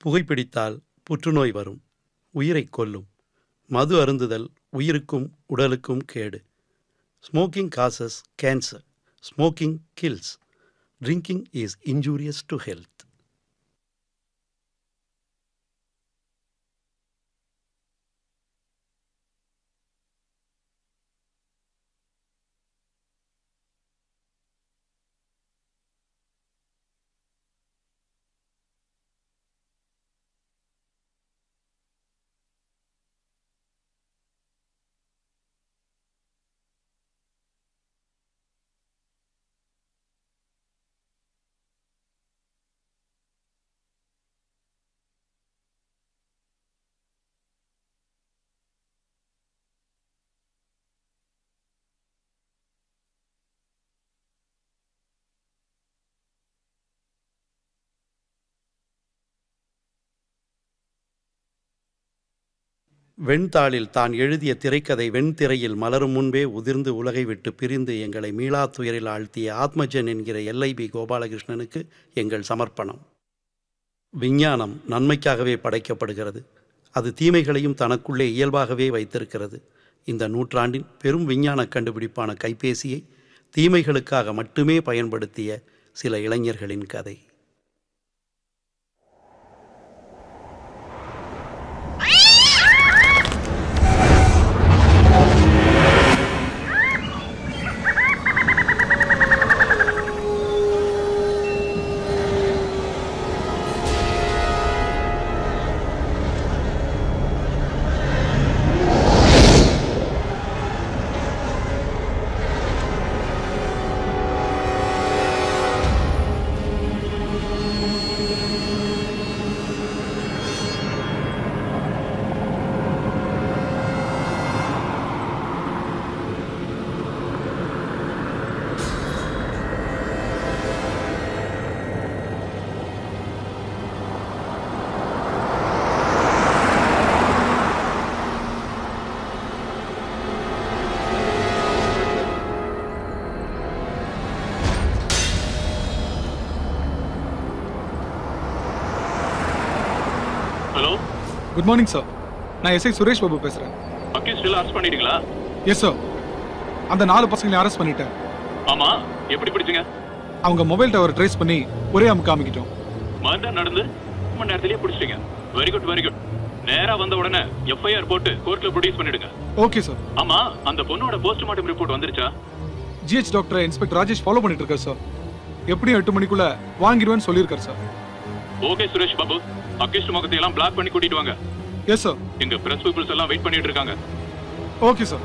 புகைப்பிடித்தால் புற்றுநோய் வரும், உயிரை கொல்லும். மது அருந்துதல் உயிருக்கும் உடலுக்கும் கேடு. Smoking causes cancer. Smoking kills. Drinking is injurious to health. வெண்தாளில் தான் எழுதிய திரைக்கதை வெண்திரையில் மலரும் முன்பே உதிர்ந்து உலகை விட்டு பிரிந்து எங்களை மீளா துயரில் ஆழ்த்திய ஆத்மஜன் என்கிற எல்ஐபி கோபாலகிருஷ்ணனுக்கு எங்கள் சமர்ப்பணம். விஞ்ஞானம் நன்மைக்காகவே படைக்கப்படுகிறது. அது தீமைகளையும் தனக்குள்ளே இயல்பாகவே வைத்திருக்கிறது. இந்த நூற்றாண்டின் பெரும் விஞ்ஞான கண்டுபிடிப்பான கைபேசியை தீமைகளுக்காக மட்டுமே பயன்படுத்திய சில இளைஞர்களின் கதை. Good morning sir. நான் எஸ்ஐ சுரேஷ் பாபு பேசுறேன். அக்யூஸ்ட் அரெஸ்ட் பண்ணிட்டீங்களா? Yes sir. அந்த 4 பசங்களை அரெஸ்ட் பண்ணிட்டேன். ஆமா, எப்படி பிடிச்சீங்க? அவங்க மொபைல் டவர் ட்ரேஸ் பண்ணி ஒரே காமிக்கிட்டோம். மர்டர் நடந்து 1 மணி நேரத்திலேயே பிடிச்சிட்டீங்க. Very good very good. நேரா வந்த உடனே எஃப்ஐஆர் போட்டு கோர்ட்ல ப்ரொடியூஸ் பண்ணிடுங்க. Okay sir. ஆமா, அந்த பொண்ணோட போஸ்ட்மார்ட்டம் ரிப்போர்ட் வந்துருச்சா? GH doctor inspector Rajesh follow பண்ணிட்டு இருக்கார் சார். எப்படியும் 8 மணிக்குள்ள வாங்கிடுவேன்னு சொல்லியிருக்காரு sir. Okay Suresh Babu, accused முகத்தை எல்லாம் பிளாக் பண்ணி கூட்டிட்டு வாங்க. Yes sir. எங்க பிரஸ் பீப்பிள்ஸ் எல்லாம் வெயிட் பண்ணிட்டு இருக்காங்க. Okay sir.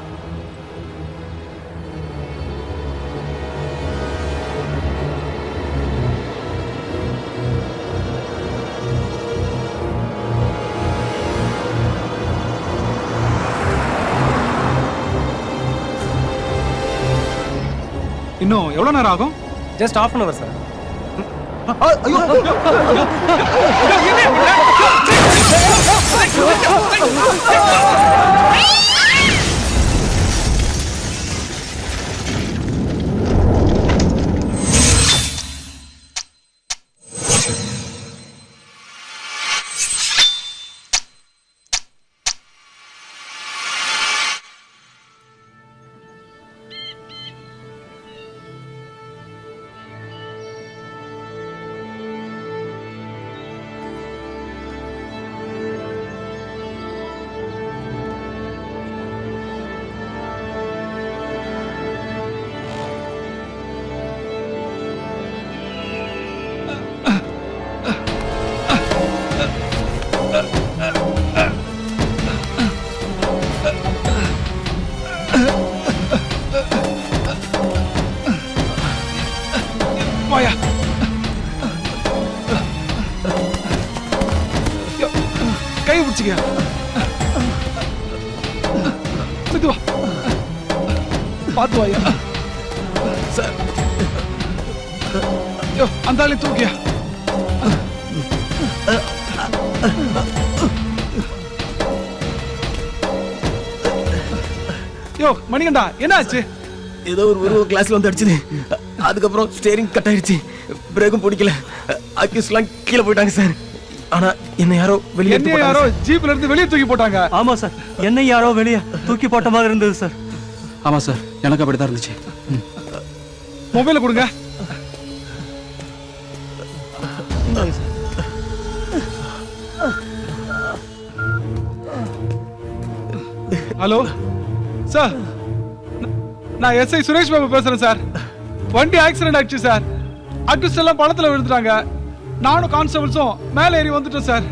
இன்னும் எவ்வளவு நேரம் ஆகும்? Just half an hour sir. கை பிடிச்சிக்க. மெதுவா பார்த்து வாயா சார். அந்த ஆளை தூக்கியா. யோ மணிகண்டா, என்ன ஆச்சு? ஏதோ ஒரு கிளாஸ்ல வந்து அடிச்சுது. அதுக்கப்புறம் ஸ்டேரிங் கட் ஆயிடுச்சு. பிரேக்கும் பிடிக்கல. அக்யூஸ்ட்லாம் கீழே போயிட்டாங்க சார். ஆனா என்ன யாரோ வெளியே என்ன யாரோ ஜீப்ல இருந்து வெளியே தூக்கி போட்டாங்க. ஆமா சார், என்ன யாரோ வெளியே தூக்கி போட்ட மாதிரி இருந்தது சார். ஆமா சார், எனக்கு அப்படிதான் இருந்துச்சு. மொபைல கொடுங்க. ஹலோ சார், நான் எஸ்ஐ சுரேஷ் பாபு பேசுறேன் சார். வண்டி ஆக்சிடென்ட் ஆயிடுச்சு சார். அக்யூஸ்ட் எல்லாம் பழத்துல விழுந்துட்டாங்க. நானும் கான்ஸ்டபிள்ஸும் மேலே ஏறி வந்துட்டோம் சார்.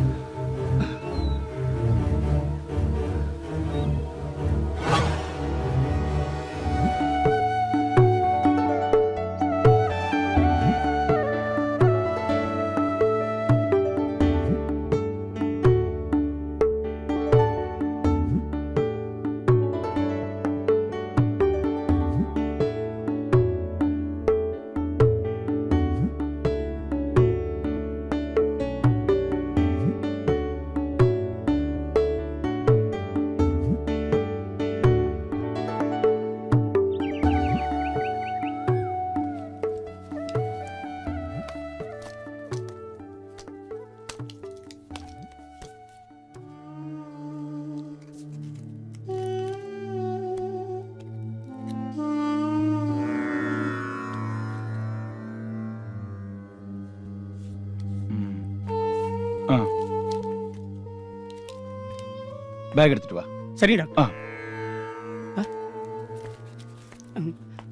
பேக் எடுத்துட்டு வா. சரி டாக்டர்.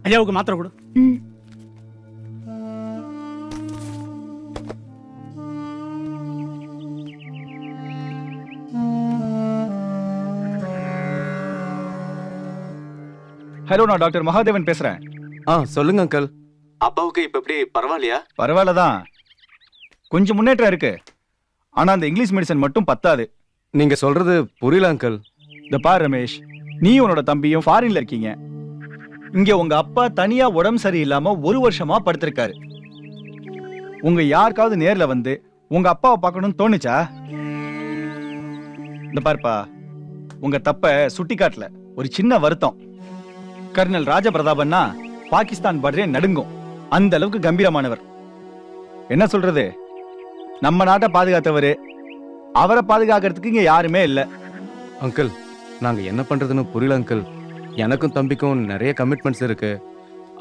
ஐயாவுக்கு மாத்திரை கொடு. ஹலோ, நான் டாக்டர் மகாதேவன் பேசுறேன். சொல்லுங்க அங்கிள். அப்பாவுக்கு இப்ப எப்படி பரவாயில்லையா? பரவாயில்லதான், கொஞ்சம் முன்னேற்றம் இருக்கு. ஆனா அந்த இங்கிலீஷ் மெடிசன் மட்டும் பத்தாது. நீங்க சொல்றது புரியல அங்கிள். இந்த பார் ரமேஷ், நீ உன்னோட தம்பியும் ஃபாரின்ல இருக்கீங்க. இங்க உங்க அப்பா தனியா உடம்பு சரியில்லாம 1 வருஷமா படுத்திருக்காரு. உங்க யாருக்காவது நேர்ல வந்து உங்க அப்பாவை பார்க்கணும்னு தோணுச்சா? இந்த பார்ப்பா, உங்க தப்ப சுட்டி காட்டல. ஒரு சின்ன வருத்தம். கர்னல் ராஜபிரதாபன்னா பாகிஸ்தான் பார்டரே நடுங்கும். அந்த அளவுக்கு கம்பீரமானவர். என்ன சொல்றது, நம்ம நாட்டை பாதுகாத்தவரு. அவரை பாதுகாக்கிறதுக்கு இங்க யாருமே இல்ல. அங்கிள், நாங்க என்ன பண்றதுன்னு புரியல அங்கிள். எனக்கும் தம்பிக்கும் நிறைய கமிட்மெண்ட்ஸ் இருக்கு.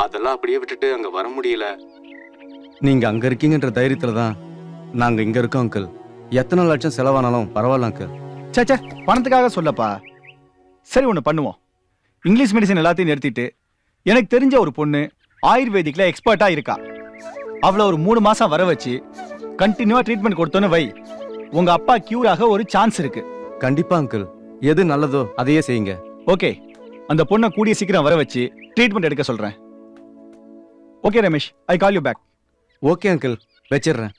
அதெல்லாம் அப்படியே விட்டுட்டு அங்க வர முடியல. நீங்க அங்க இருக்கீங்கன்ற தைரியத்துல தான் நாங்க இங்க இருக்கோம் அங்கிள். எத்தனை லட்சம் செலவானாலும் பரவாயில்ல அங்கிள். சே, பணத்துக்காக சொல்லப்பா. சரி, ஒண்ணு பண்ணுவோம். இங்கிலீஷ் மெடிசன் எல்லாத்தையும் நிறுத்திட்டு எனக்கு தெரிஞ்ச ஒரு பொண்ணு ஆயுர்வேதிக்ல எக்ஸ்பர்ட்டா இருக்கா. அவளை ஒரு 3 மாசம் வர வச்சு கண்டினியூவா ட்ரீட்மெண்ட் கொடுத்தோன்னு வை, உங்க அப்பா கியூர் ஆக ஒரு சான்ஸ் இருக்கு. கண்டிப்பா அங்கிள், எது நல்லதோ அதையே செய்யுங்க. ஓகே, அந்த பொண்ணை கூடிய சீக்கிரம் வர வச்சு ட்ரீட்மெண்ட் எடுக்க சொல்றேன். Okay Ramesh, I call you back. Okay uncle, வச்சிடுறேன்.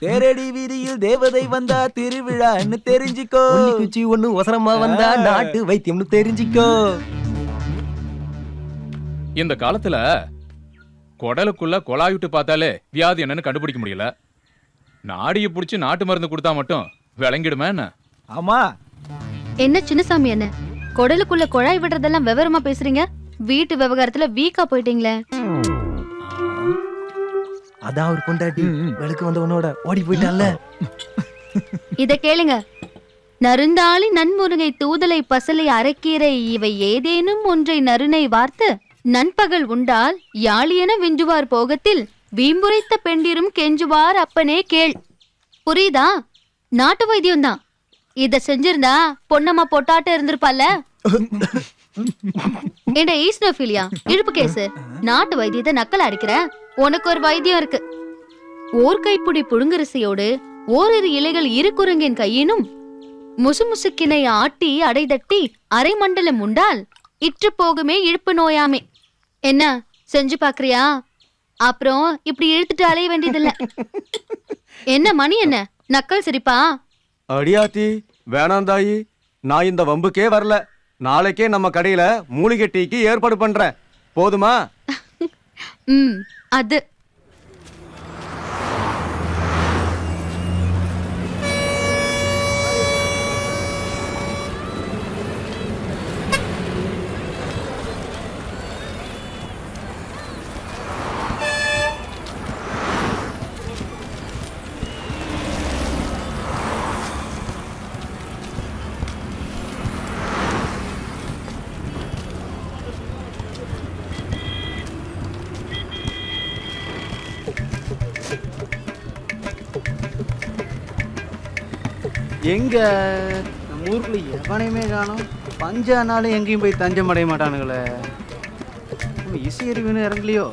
தேரடி வீதியில் தேவதை வந்தா திருவிழான்னு தெரிஞ்சுக்கோ. குச்சி ஒண்ணு ஒசரமா வந்தா நாட்டு வைத்தியம்னு தெரிஞ்சுக்கோ. இந்த காலத்துல குடலுக்குள்ள கொலாயுட்டு பார்த்தாலே வியாதி என்னன்னு கண்டுபிடிக்க முடியல. நாடியை புடிச்சு நாட்டு மருந்து கொடுத்தா மட்டும் விளங்கிடுமே என்ன? ஆமா. என்ன சின்னசாமி, என்ன குடலுக்குள்ள குழாய் விடுறதெல்லாம் விவரமா பேசுறீங்க? வீட்டு விவகாரத்துல வீக்கா போயிட்டீங்களே. அதான் அவர் கொண்டாட்டி விளக்கு வந்த உன்னோட ஓடி போயிட்டான்ல. இத கேளுங்க. நறுந்தாளி நன்முருங்கை தூதலை பசலை அரைக்கீரை இவை ஏதேனும் ஒன்றை நறுனை வார்த்து நண்பகல் உண்டால் யாழியென விஞ்சுவார் போகத்தில் வீம்புரைத்த பெண்டிரும் கெஞ்சுவார் அப்பனே கேள். புரியுதா? நாட்டு வைத்தியம் தான். இத செஞ்சிருந்தா பொன்னம்மா பொட்டாட்ட இருந்திருப்பால. என்ன ஈஸ்னோஃபிலியா இழுப்பு கேசு, நாட்டு வைத்தியத்தை நக்கல் அடிக்கிற. உனக்கு ஒரு வைத்தியம் இருக்கு. ஓர் கைப்புடி புழுங்கரிசையோடு ஓரிரு இலைகள் இரு குரங்கின் கையினும் முசுமுசுக்கினை ஆட்டி அடைதட்டி அரை மண்டலம் உண்டால் இற்று போகுமே இழுப்பு நோயாமே. என்ன செஞ்சு பாக்குறியா? அப்புறம் இப்படி இழுத்துட்டு அலைய வேண்டியதில்ல. என்ன மணி என்ன நக்கல் சிரிப்பா? அடியாத்தி வேணாம் தாயி, நான் இந்த வம்புக்கே வரல. நாளைக்கே நம்ம கடையில மூலிகை டீக்கு ஏற்பாடு பண்றேன். போதுமா? அது எங்க நம்ம ஊருக்குள்ள எவனையுமே காணும். பஞ்சானாலும் எங்கேயும் போய் தஞ்சம் அடைய மாட்டானுங்களே. இசை அறிவுன்னு இறங்கலையோ?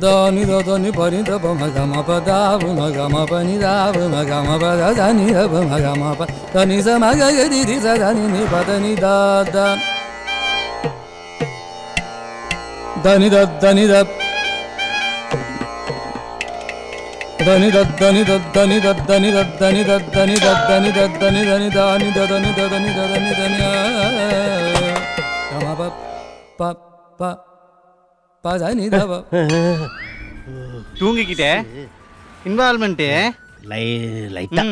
Dani da dani pani da ba ma ga ma pa da ma pani da ma pa da da ni da ma ga ma pa da ni sa ma ga ga di di sa da ni pa da ni da da dani da dani da dani da dani da dani da dani da dani da dani da dani da dani dani dani da dani da dani da dani dani ga ma pa pa pa தூங்கிக்கிட்டே involvement லைட்டா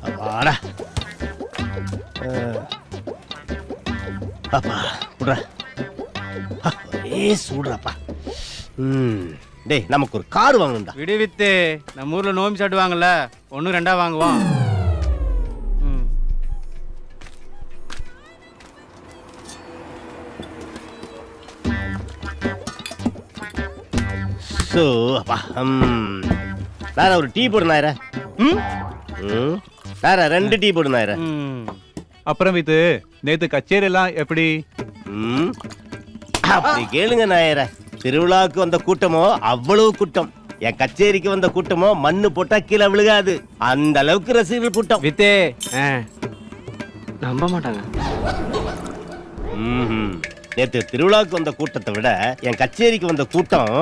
அப்பாடா அப்பா விட்ற சூடுறாப்பா. டேய் நமக்கு ஒரு car வாங்கணும்டா. விடுவித்து நம்ம ஊர்ல நோம்பி சாட்டுவாங்கல்ல, 1 2 வாங்குவோம். அப்பா வேற ஒரு டீ போடு நாயர. வேற 2 டீ போடு நாயர. அப்புறம் இது நேத்து கச்சேரி எல்லாம் எப்படி? அப்படி கேளுங்க நாயர. திருவிழாவுக்கு வந்த கூட்டமோ அவ்வளவு கூட்டம். என் கச்சேரிக்கு வந்த கூட்டமோ மண்ணு போட்டா கீழே விழுகாது. அந்த அளவுக்கு ரசிகர்கள் கூட்டம். வித்தே நம்ப மாட்டாங்க. நேற்று திருவிழாவுக்கு வந்த கூட்டத்தை விட என் கச்சேரிக்கு வந்த கூட்டம்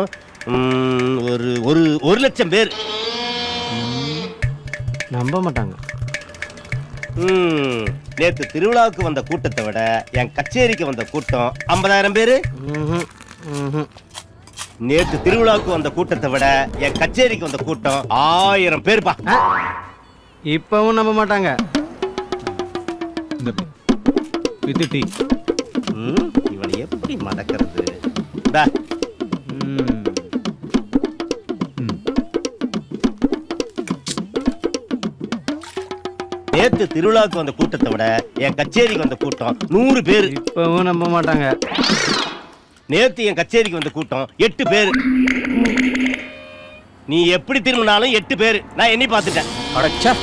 ஒரு லட்சம் பேர். நம்ப மாட்டாங்க. நேற்று திருவிழாவுக்கு வந்த கூட்டத்தை விட என் கச்சேரிக்கு வந்த கூட்டம் 50,000 பேரு. நேற்று திருவிழாவுக்கு வந்த கூட்டத்தை விட என் கச்சேரிக்கு வந்த கூட்டம் 1000 பேர்ப்பா. இப்பவும் நம்ப மாட்டாங்க. இவனை எப்படி மடக்கிறது? நேற்று திருவிழாவுக்கு வந்த கூட்டத்தை விட என் கச்சேரிக்கு வந்த கூட்டம் 100 பேர். இப்பவும் நம்ப மாட்டாங்க. நேத்து என் கச்சேரிக்கு வந்த கூட்டம் 8 பேர். நீ எப்படி திரும்பினாலும் 8 பேர். நான் எண்ணி பார்த்துட்டேன். அடச்சா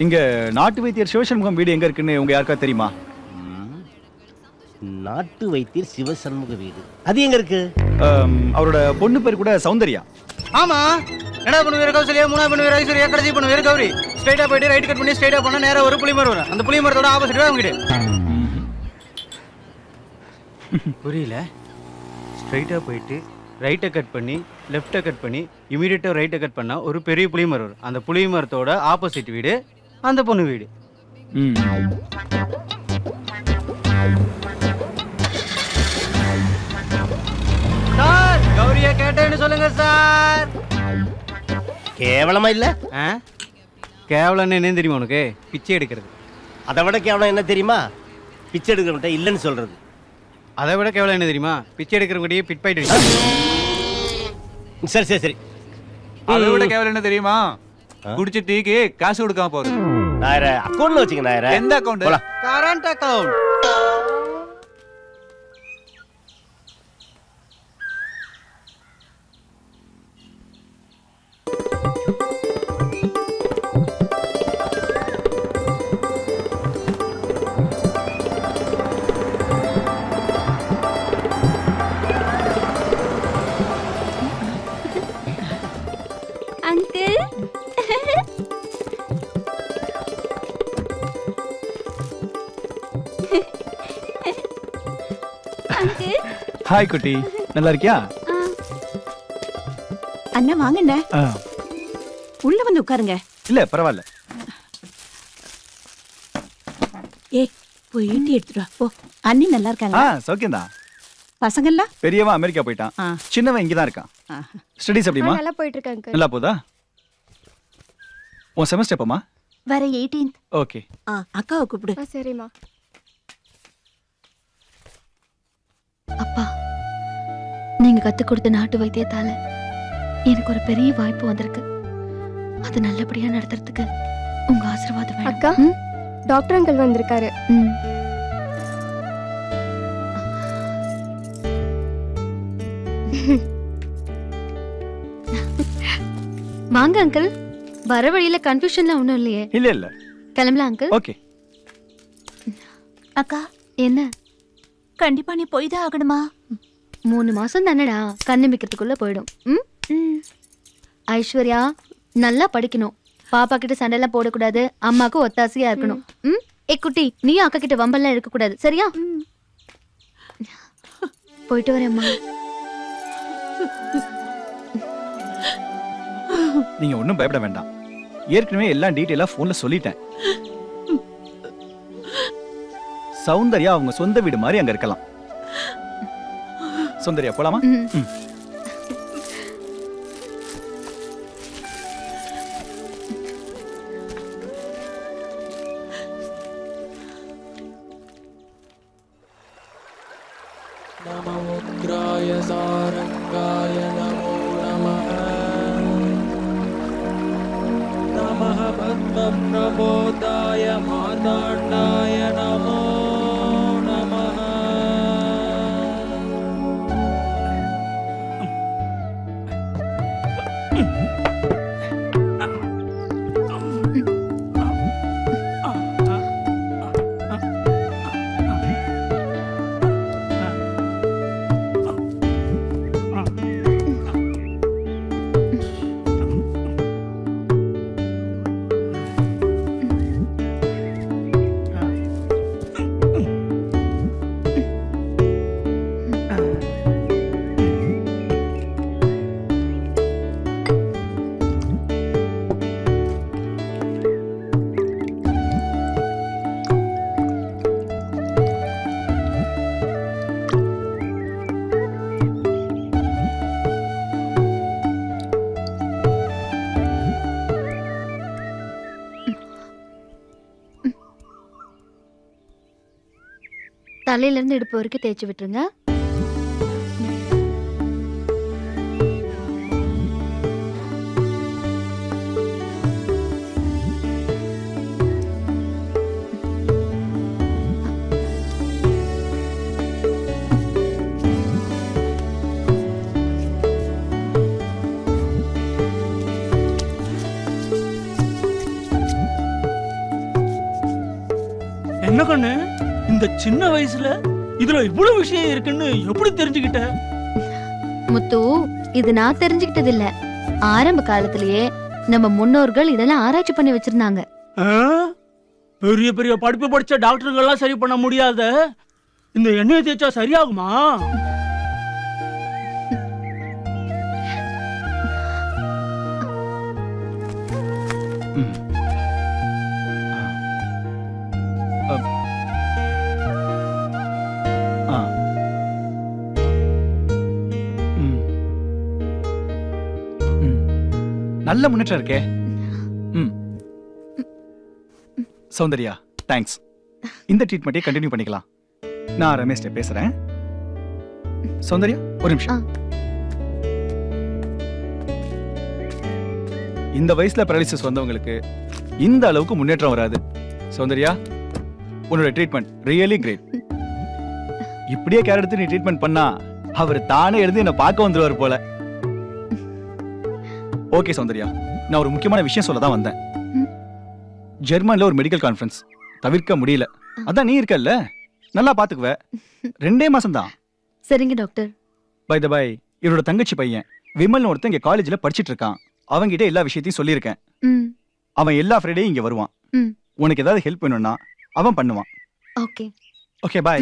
இங்க நாட்டு வைத்தியர் சிவசண்முகம் வீடு எங்க இருக்குன்னு உங்க யாருக்கா தெரியுமா? நாட்டு வைத்தியர் சிவசண்முக வீடு அது எங்க இருக்கு? அவரோட பொண்ணு பேர் கூட சௌந்தர்யா. ஆமா. என்னடா பண்ணு வேற கௌசல்யா, மூணா பண்ணு வேற ஐஸ்வர்யா, கடைசி பண்ணு வேற கௌரி. ஸ்ட்ரைட்டா போயிட்டு ரைட் கட் பண்ணி ஸ்ட்ரைட்டா போனா நேரா ஒரு புளிமரம் வரும். அந்த புளிமரத்தோட ஆப்போசிட் தான் வீடு. புரியல. ஸ்ட்ரைட்டா போயிட்டு ரைட்டை கட் பண்ணி லெஃப்ட்டை கட் பண்ணி இமீடியட்டா ரைட்டை கட் பண்ணா ஒரு பெரிய புளிமரம் வரும். அந்த புளிமரத்தோட ஆப்போசிட் வீடு அந்த பொண்ணு வீடு. சார் கௌரியா கேட்டேன்னு சொல்லுங்க சார். கேவலமா இல்ல? கேவலம் என்ன தெரியுமா உனக்கு? பிச்சை எடுக்கிறது. அதை விட கேவலம் என்ன தெரியுமா? பிச்சை எடுக்கிறவன்ட்ட இல்லைன்னு சொல்றது. அதை விட கேவலம் என்ன தெரியுமா? பிச்சை எடுக்கிறவங்கடியே பிட் பாயிட்டு. சரி சரி சரி. அதை விட கேவலம் என்ன தெரியுமா? குடிச்ச டீக்கு காசு கொடுக்காம போறது. நாயரே அக்கவுண்ட்ல வச்சுக்க நாயரே. எந்த அக்கவுண்ட்? Current account. ஹாய் குட்டி, நல்லா இருக்கியா? அண்ணா வாங்கண்ணே, உள்ள வந்து உட்காருங்க. இல்ல பரவாயில்ல. ஏய் போய் ஈட்டி எடுத்துட்டு வா போ. அண்ணி நல்லா இருக்காங்க? சௌக்கியம்தான். பசங்கள்லாம்? பெரியவன் அமெரிக்கா போயிட்டான், சின்னவன் இங்கதான் இருக்கான். ஸ்டடீஸ் எப்படிமா? நல்லா போயிட்டு இருக்காங்க. நல்லா போதா? உன் செமஸ்டர் எப்பமா? வர 18th. ஓகே. அக்காவை கூப்பிடு. சரிம்மா. அப்பா, நீங்க கத்துக் கொடுத்த நாட்டு வைத்தியத்தால எனக்கு ஒரு பெரிய வாய்ப்பு வந்திருக்கு. அது நல்லபடியா நடத்துறதுக்கு உங்க ஆசீர்வாதம் வேணும். அக்கா, டாக்டர் அங்கிள் வந்திருக்காரு. வாங்க அங்கிள். வர வழியில கன்ஃபியூஷன்லாம் ஒண்ணும் இல்லையே? இல்ல இல்ல. கிளம்பலாம் அங்கிள். ஓகே. அக்கா, என்ன? கண்டிப்பா நீ போய் தான் ஆகணுமா? 3 மாசம் தானடா, கண்ணிமிக்கிறதுக்குள்ள போயிடும். ஐஸ்வர்யா, நல்லா படிக்கணும். பாப்பா கிட்ட சண்டைலாம் போடக்கூடாது. அம்மாக்கு ஒத்தாசையா இருக்கணும். ஏ குட்டி, நீ அக்கா கிட்ட வம்பெல்லாம் இருக்க கூடாது, சரியா? போயிட்டு வரேம்மா. நீங்க ஒன்றும் பயப்பட வேண்டாம். ஏற்கனவே எல்லாம் டீட்டெயிலா போன்ல சொல்லிட்டேன். சௌந்தர்யா அவங்க சொந்த வீடு மாதிரி அங்க இருக்கலாம். சௌந்தர்யா போலாமா? நமோ உக்ராய சாரங்காய நமோ நமः. நமः பத்மப்ரபோதாய மார்த்தாண்டாய நமோ நமः. தலையில இருந்து இடுப்பு வரைக்கும் தேய்ச்சி விட்டுருங்க. என்ன கண்ணு, இந்த சின்ன வயசுல இதுல இவ்வளவு விஷயம் இருக்குன்னு எப்படி தெரிஞ்சுக்கிட்ட? முத்து, இது நான் தெரிஞ்சுக்கிட்டது இல்ல. ஆரம்ப காலத்திலேயே நம்ம முன்னோர்கள் இதெல்லாம் ஆராய்ச்சி பண்ணி வச்சிருந்தாங்க. பெரிய பெரிய படிப்பு படிச்ச டாக்டருங்க எல்லாம் சரி பண்ண முடியாத இந்த எண்ணெயை தேய்ச்சா சரியாகுமா? நல்ல முன்னேற்றம் இருக்கே. சௌந்தர்யா, தேங்க்ஸ். இந்த ட்ரீட்மெண்ட்டை கண்டினியூ பண்ணிக்கலாம். நான் ரமேஷ்ட பேசுறேன். சௌந்தர்யா, ஒரு நிமிஷம். இந்த வயசுல paralysis வந்தவங்களுக்கு இந்த அளவுக்கு முன்னேற்றம் வராது. சௌந்தர்யா, உன்னோட ட்ரீட்மெண்ட் ரியலி கிரேட். இப்படியே கேர் எடுத்து நீ ட்ரீட்மெண்ட் பண்ணா அவர் தானே எழுதி என்ன பார்க்க வந்துருவார் போல. ஓகே சௌந்தர்யா, நான் ஒரு முக்கியமான விஷயம் சொல்ல தான் வந்தேன். ஜெர்மன்ல ஒரு மெடிக்கல் கான்ஃபரன்ஸ் தவிர்க்க முடியல. அதான் நீ இருக்கல்ல, நல்லா பாத்துக்குவ. 2 மாசம் தான். சரிங்க டாக்டர். பை த பை, இவரோட தங்கச்சி பையன் விமல் ஒருத்தன் இங்க காலேஜ்ல படிச்சிட்டு இருக்கான். அவங்கிட்ட எல்லா விஷயத்தையும் சொல்லியிருக்கேன். அவன் எல்லா ஃப்ரைடேயும் இங்க வருவான். உனக்கு ஏதாவது ஹெல்ப் வேணும்னா அவன் பண்ணுவான். Okay okay, bye.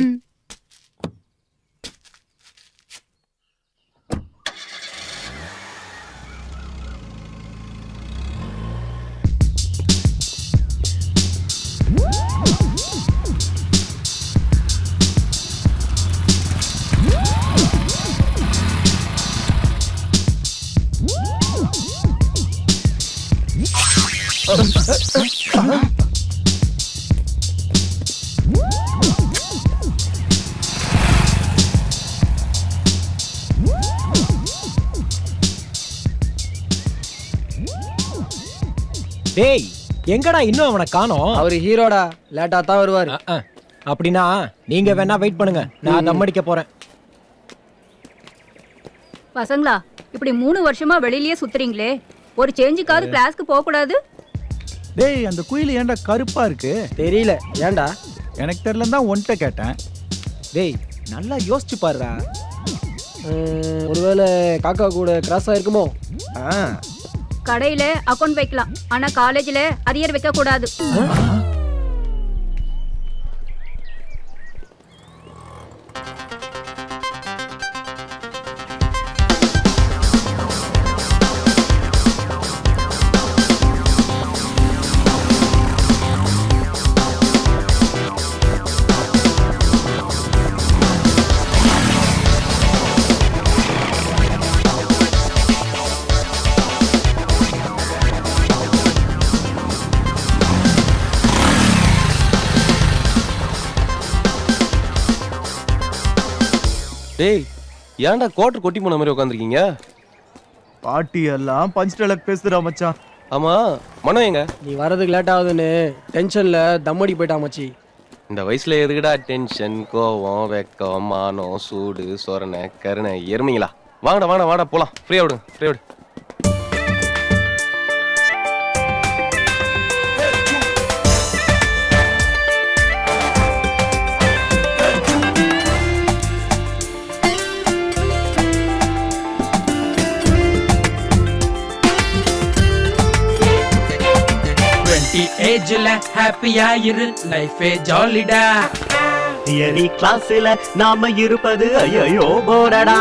டேய், எங்கடா இன்னும் அவனை காணோம்? அவர் ஹீரோடா, லேட்டா தான் வருவார். அப்படின்னா நீங்க வேணா வெயிட் பண்ணுங்க, நான் தம் அடிக்க போறேன். பசங்களா, இப்படி 3 வருஷமா வெளியிலேயே சுத்துறீங்களே, ஒரு சேஞ்சுக்காவது கிளாஸ்க்கு போக கூடாது? டேய், அந்த குயில் ஏன்டா கருப்பா இருக்கு? தெரியல, ஏன்டா? எனக்கு தெரியல தான் ஒன்ட்ட கேட்டேன். டேய், நல்லா யோசிச்சு பாருடா. ஒருவேளை காக்கா கூட கிராஸ் ஆயிருக்குமோ? கடையில அக்கவுண்ட் வைக்கலாம், ஆனா காலேஜ்ல அரியர் வைக்க கூடாது. டேய், ஏன்டா கோட்டர் கொட்டி போன மாதிரி உட்காந்துருக்கீங்க? பாட்டி எல்லாம் பஞ்ச் டயலாக் பேசுறா மச்சான். ஆமா, மனோ எங்க? நீ வரதுக்கு லேட் ஆகுதுன்னு டென்ஷன்ல தம்மடி போயிட்டா மச்சி. இந்த வயசுல எதுக்குடா டென்ஷன், கோவம், வெக்கம், மானம், சூடு, சொரணை, கருணை, எருமைங்களா? வாங்கடா வாடா வாடா போலாம். ஃப்ரீயா விடுங்க, ஃப்ரீயா விடு. ஏஜ்ல ஹாப்பியா இரு, லைஃபே ஜாலிடா. தியரி கிளாஸ்ல நாம இருப்பது ஐயோ போரடா.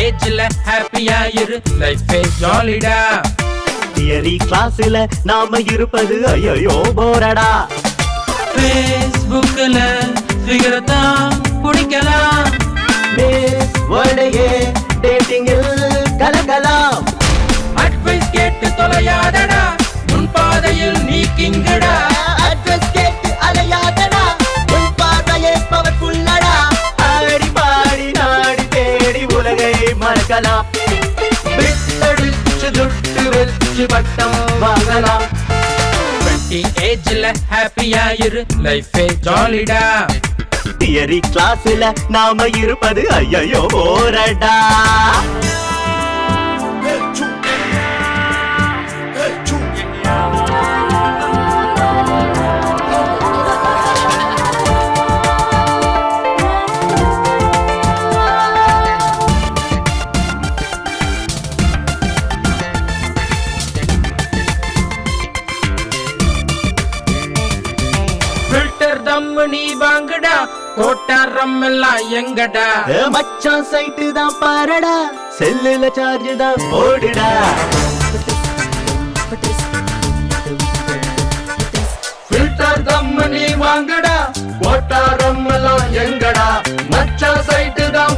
ஏஜ்ல ஹாப்பியா இரு, லைஃபே ஜாலிடா. தியரி கிளாஸ்ல நாம இருப்பது ஐயோ போரடா. ஃபேஸ்புக்ல ஃபிகர் தான் பிடிக்கலாம், வேர்ல்டையே டேட்டிங்கில் கலக்கலாம். அட்வைஸ் கேட்டு தொலையாதடா, உன் பாதையில் நீ கிங்கடா. அட்வைஸ் கேட்டு அலையாதடா, உன் பாதையே பவர்ஃபுல்லடா. ஆடி பாடி நாடி தேடி உலகை மறக்கலாம். விட்டடிச்சு துட்டு வச்சு பட்டம் வாங்கலாம். ஏஜ்ல ஹாப்பியா இரு, லைஃபே ஜாலிடா. தியரி கிளாஸ்ல நாம இருப்பது ஐயோ போரடா. ஃபில்டர் தம் நீ வாங்கடா, கோட்டாரம் எல்லாம் எங்கடா. மச்சான் சைட்டு தான் பாரடா, செல்லுல சார்ஜ் தான் போடுடா. ஃபில்டர் தம் நீ வாங்கடா, கோட்டாரம் எல்லாம் எங்கடா. மச்சான் சைட்டு தான்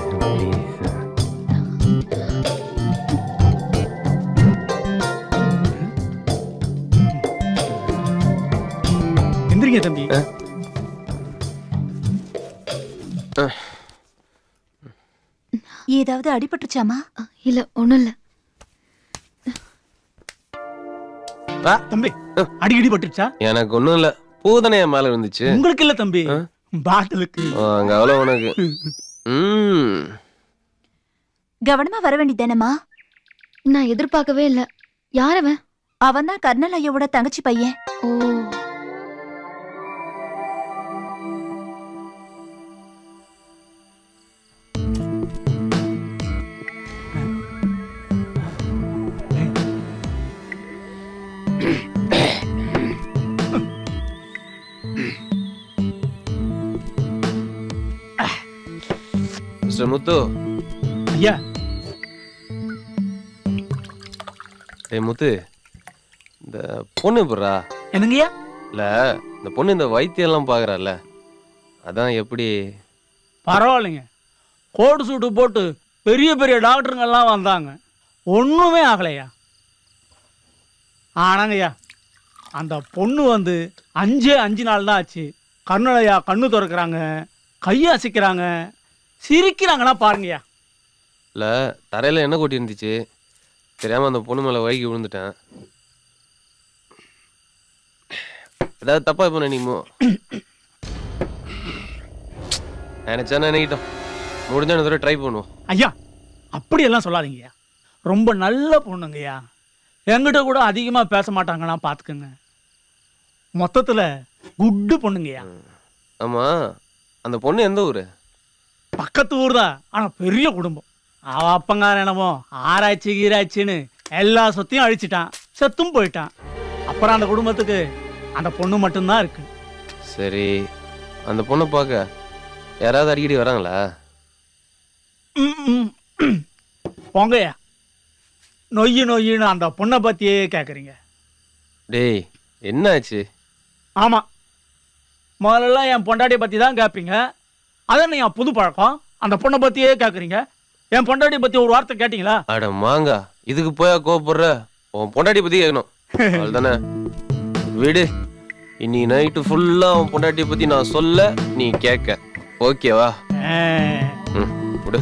சரிங்க தம்பி. ஏதாவது அடிபட்டுச்சாமா? இல்ல ஒண்ணும் இல்ல. தம்பி அடிக்கடி பட்டுச்சா? எனக்கு ஒண்ணும் இல்ல, பூதனை என் மேல இருந்துச்சு. உங்களுக்கு இல்ல தம்பி, பாட்டிலுக்கு. அங்க அவ்வளவு உனக்கு. கவனமா வர வேண்டியதானம்மா? நான் எதிர்பார்க்கவே இல்ல. யார் அவன்? அவன் தான் கர்னல் ஐயாவோட தங்கச்சி பையன். ஓ, மிஸ்டர் முத்து. ஐயா. ஏய் முத்து, இந்த பொண்ணு போடுறா. என்னங்கய்யா? இல்ல, இந்த பொண்ணு இந்த வைத்தியம் எல்லாம் பாக்குறால, அதான் எப்படி? பரவாயில்லைங்க. கோட் சூட்டு போட்டு பெரிய பெரிய டாக்டருங்க எல்லாம் வந்தாங்க, ஒண்ணுமே ஆகலையா. ஆனாங்கய்யா, அந்த பொண்ணு வந்து 5 நாள் தான் ஆச்சு. கர்னலையா கண்ணு திறக்கிறாங்க, கையசிக்கிறாங்க, சிரிக்கிறாங்கன்னா பாருங்கய்யா. இல்ல, தரையில என்ன கொட்டி இருந்துச்சு, தெரியாம அந்த பொண்ணு மேல வழுக்கி விழுந்துட்டேன். ஏதாவது தப்பா இப்ப நினைக்குமோ? நினைச்சா நினைக்கிட்டோம், முடிஞ்ச தடவை ட்ரை பண்ணுவோம். ஐயா அப்படியெல்லாம் சொல்லாதீங்கய்யா, ரொம்ப நல்ல பொண்ணுங்கய்யா. என்கிட்ட கூட அதிகமா பேச மாட்டாங்கன்னா பாத்துக்கோங்க. மொத்தத்துல குட்டு பொண்ணுங்கய்யா. ஆமா, அந்த பொண்ணு எந்த ஊரு? பக்கத்து ஊர் தான், ஆனா பெரிய குடும்பம். அவ அப்பங்கார என்னமோ ஆராய்ச்சி கீராய்ச்சின்னு எல்லா சொத்தையும் அழிச்சிட்டான், செத்தும் போயிட்டான். அப்புறம் அந்த குடும்பத்துக்கு அந்த பொண்ணு மட்டும்தான் இருக்கு. சரி, அந்த பொண்ணை பார்க்க யாராவது அடிக்கடி வராங்களா? போங்கய்யா, நொய்யின்னு அந்த பொண்ணை பத்தியே கேக்குறீங்க. டேய் என்னாச்சு? ஆமா, முதல்ல என் பொண்டாட்டியை பத்தி தான் கேட்பீங்க. அதான் என் புது பழக்கம். அந்த பொண்ணை பத்தியே கேக்குறீங்க. என் பொண்டாட்டியை பத்தி ஒரு வார்த்தை கேட்டீங்களா? அட மாங்கா, இதுக்கு போயா கோவப்படுற? உன் பொண்டாட்டியை பத்தி கேட்கணும் அவ்வளவுதானே. விடு, இன்னி நைட்டு ஃபுல்லா உன் பொண்டாட்டியை பத்தி நான் சொல்ல, நீ கேட்க. ஓகேவா? விடு.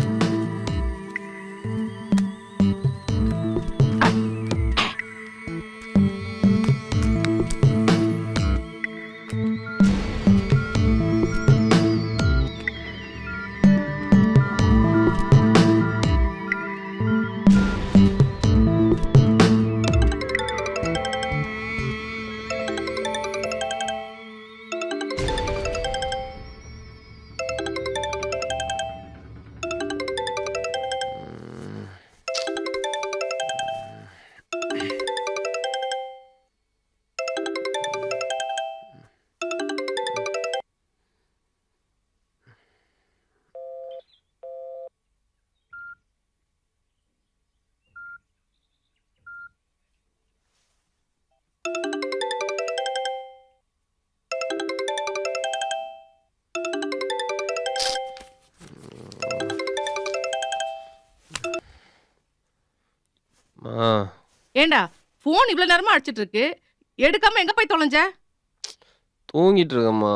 ஏண்டா போன் இவ்வளவு நேரமா அடிச்சிட்டு இருக்கு, எடுக்காம எங்க போய் தொலைஞ்ச? தூங்கிட்டு இருக்கம்மா.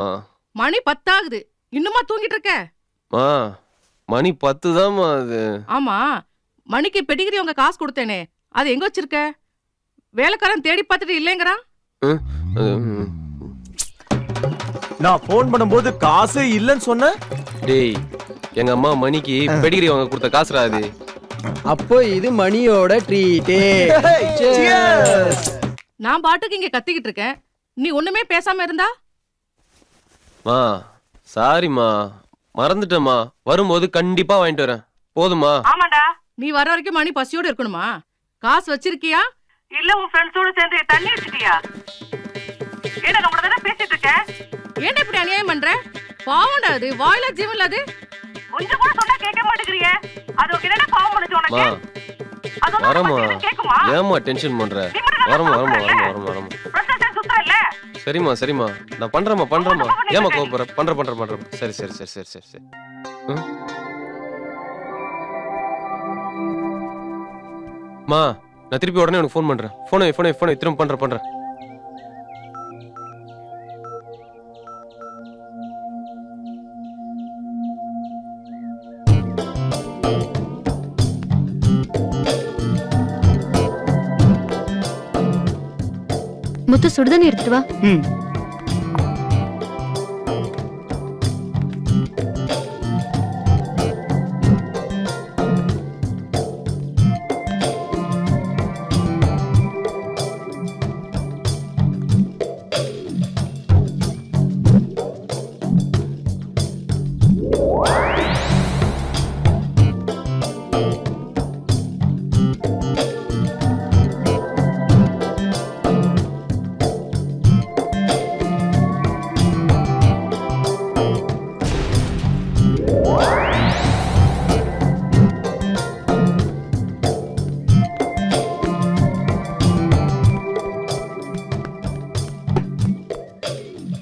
மணி 10 ஆகுது, இன்னுமா தூங்கிட்டு இருக்க? மணி 10 தான்மா அது. ஆமா, மணிக்கு பெடிகிரி உங்க காசு கொடுத்தேனே, அது எங்க வச்சிருக்க? வேலைக்காரன் தேடி பார்த்துட்டு இல்லைங்கிறான். நான் போன் பண்ணும்போது காசு இல்லன்னு சொன்ன. டேய், எங்க அம்மா மணிக்கு பெடிகிரி வாங்க கொடுத்த காசுடா அது. அப்போ இது மணியோட ட்ரீட். நான் பாட்டுக்கு இங்க கத்திக்கிட்டு இருக்கேன், நீ ஒண்ணுமே பேசாம இருந்தா? மா சாரிம்மா, மறந்துட்டேம்மா. வரும்போது கண்டிப்பா வாங்கிட்டு வரேன், போதுமா? ஆமாடா, நீ வர வரைக்கும் மணி பசியோட இருக்கணுமா? காசு வச்சிருக்கியா இல்ல உன் ஃப்ரெண்ட்ஸோட சேர்ந்து தண்ணி அடிச்சிட்டியா? ஏடா நம்ம கூட பேசிட்டு இருக்க, ஏன்டா இப்படி அநியாயம் பண்ற? பாவம்டா, அது வாயில ஜீவன்ல, அது கொஞ்சம் கூட சொன்னா கேட்க மாட்டேங்கறியே. அது என்னடா பாவம் பண்ணுச்சு உனக்கு? வரமா, ஏமா டென்ஷன் பண்ற? வரமா. சரிம்மா, நான் பண்றேம்மா. ஏமா கோபப்படுற? பண்றேன். சரி. மா, நான் திருப்பி உடனே உனக்கு ஃபோன் பண்றேன். போனை திரும்ப பண்றேன். முத்து சுடுதண்ணி எடுத்துட்டு வா.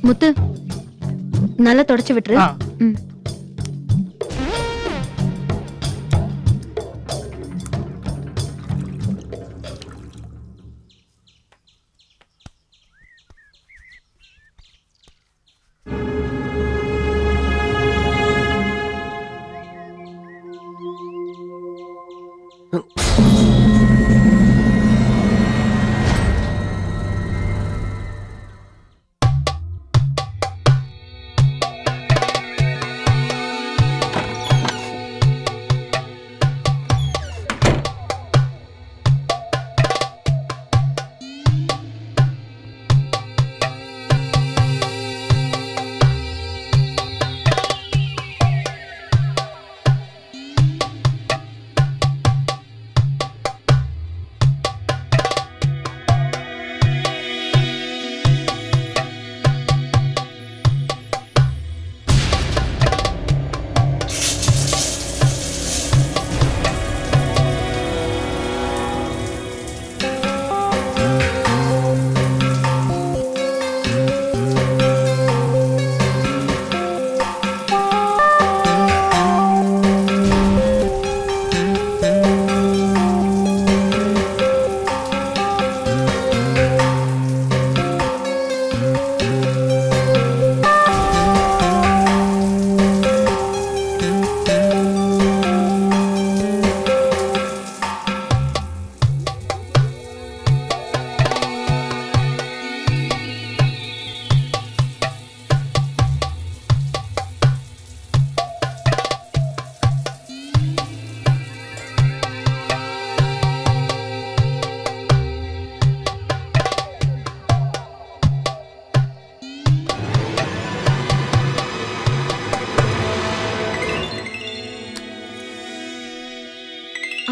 முத்து நல்லா தொடச்சு விட்டுரு.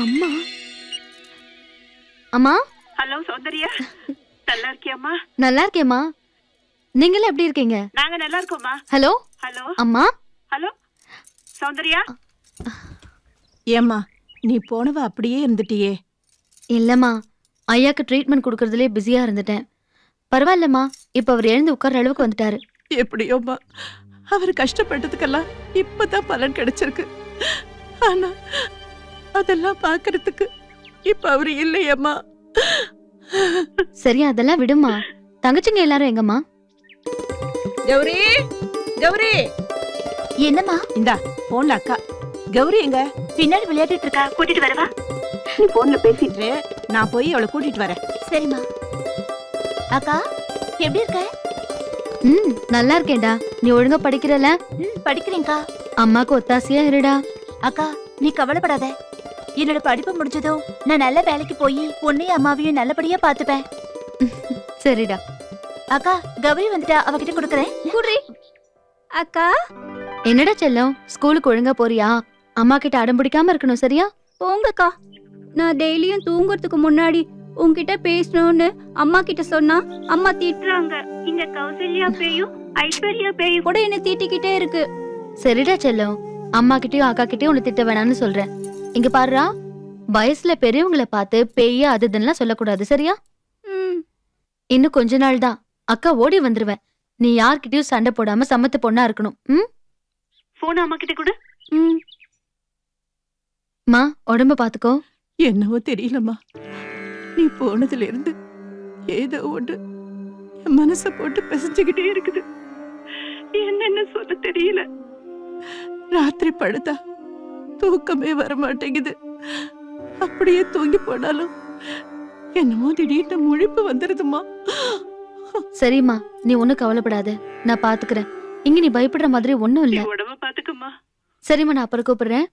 அம்மா அம்மா. ஹலோ சௌந்தர்யா, நல்லா இருக்கியாம்மா? நல்லா இருக்கேம்மா. நீங்களும் எப்படி இருக்கீங்க? நாங்க நல்லா இருக்கோம்மா. ஹலோ ஹலோ அம்மா. ஹலோ சௌந்தர்யா. ஏம்மா நீ போனவ அப்படியே இருந்துட்டியே? இல்லம்மா, ஐயாக்கு ட்ரீட்மெண்ட் கொடுக்கறதுலே பிஸியா இருந்துட்டேன். பரவாயில்லம்மா, இப்ப அவர் எழுந்து உட்கார்ற அளவுக்கு வந்துட்டாரு. எப்படியோம்மா, அவர் கஷ்டப்பட்டதுக்கெல்லாம் இப்பதான் பலன் கிடைச்சிருக்கு. ஆனா அதெல்லாம் பாக்குறதுக்கு இப்ப அவரு இல்லையம்மா. சரி அதெல்லாம் விடுமா. தங்கச்சிங்க எல்லாரும் எங்கம்மா? கௌரி, கௌரி. என்னம்மா? இந்தா போன்ல அக்கா. கௌரி எங்க? பின்னாடி விளையாடிட்டு இருக்கா, கூட்டிட்டு வரவா? நீ போன்ல பேசிட்டு நான் போய் அவளை கூட்டிட்டு வரேன். சரிம்மா. அக்கா எப்படி இருக்க? நல்லா இருக்கேன்டா. நீ ஒழுங்கா படிக்கிறல? படிக்கிறேன்க்கா. அம்மாக்கு ஒத்தாசையா இருடா. அக்கா நீ கவலைப்படாத. என்னோட படிப்பு முடிஞ்சதும் நான் நல்ல வேலைக்கு போய் உன்னையும் அம்மாவையும் நல்லபடியா பாத்துப்பேன். சரிடா. அக்கா கௌரி வந்துட்டா, அவகிட்ட கொடுக்கறேன். குடி. அக்கா. என்னடா செல்லம், ஸ்கூலுக்கு ஒழுங்கா போறியா? அம்மா கிட்ட அடம் பிடிக்காம இருக்கணும், சரியா? போங்கக்கா. நான் டெய்லியும் தூங்குறதுக்கு முன்னாடி உன்கிட்ட பேசணும்னு அம்மா கிட்ட சொன்னா அம்மா திட்டுறாங்க. இங்க கௌசல்யா பேயும் ஐஸ்வர்யா பேயும் கூட என்ன திட்டிக்கிட்டே இருக்கு. சரிடா செல்லம், அம்மா கிட்டயும் அக்கா கிட்டயும் உன்னை திட்ட வேணாம்னு சொல்றேன். இங்க பாருடா, வயசுல பெரியவங்களை பார்த்து பேய அதுதெல்லாம் சொல்லக்கூடாது, சரியா? இன்னும் கொஞ்ச நாள் தான், அக்கா ஓடி வந்துருவேன். நீ யார்கிட்டயும் சண்டை போடாம சமத்து பொண்ணா இருக்கணும். போன் அம்மா கிட்ட கூட. மா உடம்ப பாத்துக்கோ. என்னவோ தெரியலம்மா, நீ போனதுல இருந்து ஏதோ ஒன்று என் மனச போட்டு பிசைஞ்சுக்கிட்டே இருக்குது. என்னென்ன சொல்ல தெரியல. ராத்திரி படுத்தா தூக்கமே வர மாட்டேங்குது. அப்படியே தூங்கி போனாலும் என்னமோ திடீர்னு முழிப்பு வந்துருதுமா. சரிம்மா, நீ ஒன்னும் கவலைப்படாத, நான் பாத்துக்கிறேன். இங்க நீ பயப்படுற மாதிரி ஒண்ணும் இல்ல. உடம்ப பாத்துக்கம்மா. சரிம்மா, நான் அப்புறம் கூப்பிடுறேன்.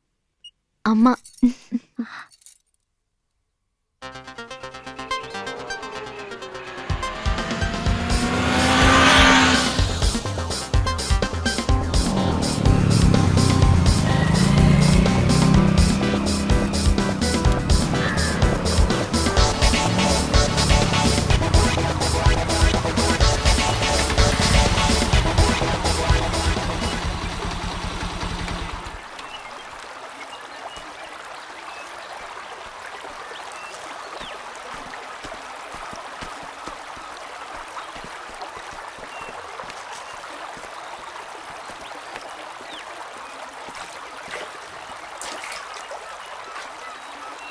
அம்மா.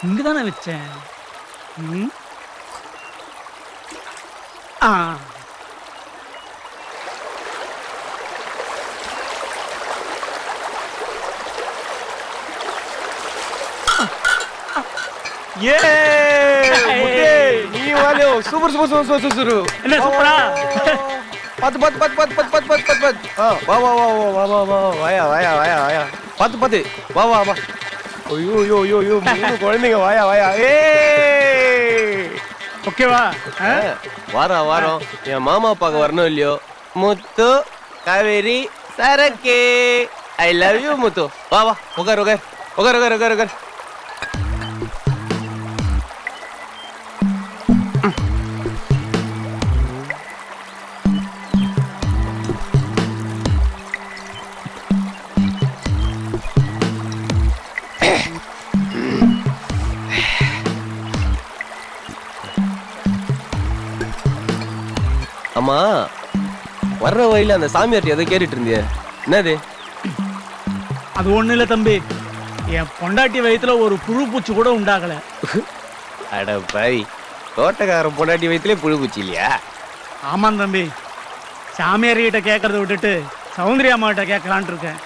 இங்கதானே வச்சேன். நீ வாலியோ சூப்பர் சூப்பர் சூப்பர் சூப்பர். என்ன சூப்பரா? பாத்து பாத்து பாத்து பாத்து பாத்து பாத்து பாத்து பாத்து. வா வா வா வா வா வா வாயா வாயா வாயா வாயா. பாத்து பாத்து வா வா வா. ஐயோ யோ யோ யோ மூணு குழந்தைங்க வாயா வாயா. ஓகேவா? வாரம் வாரம் என் மாமா பார்க்க வரணும் இல்லையோ. முத்து காவேரி சரக்கே ஐ லவ் யூ முத்து. வா வா உட்கார் உட்கார் உட்கார் உட்கார் உட்கார் உட்கார். அம்மா வர்ற வழியில அந்த சாமியார்ட்ட எதை கேட்டுட்டு இருந்திய, என்னது? அது ஒண்ணு இல்ல தம்பி, என் பொண்டாட்டி வயித்துல ஒரு புழு பூச்சி கூட உண்டாகல. அட பாய், தோட்டக்காரன் பொண்டாட்டி வயிற்றுல புழு பூச்சி இல்லையா? ஆமாம் தம்பி, சாமியார்கிட்ட கேட்கறத விட்டுட்டு சௌந்தர்யா அம்மாட்ட கேட்கலான் இருக்கேன்.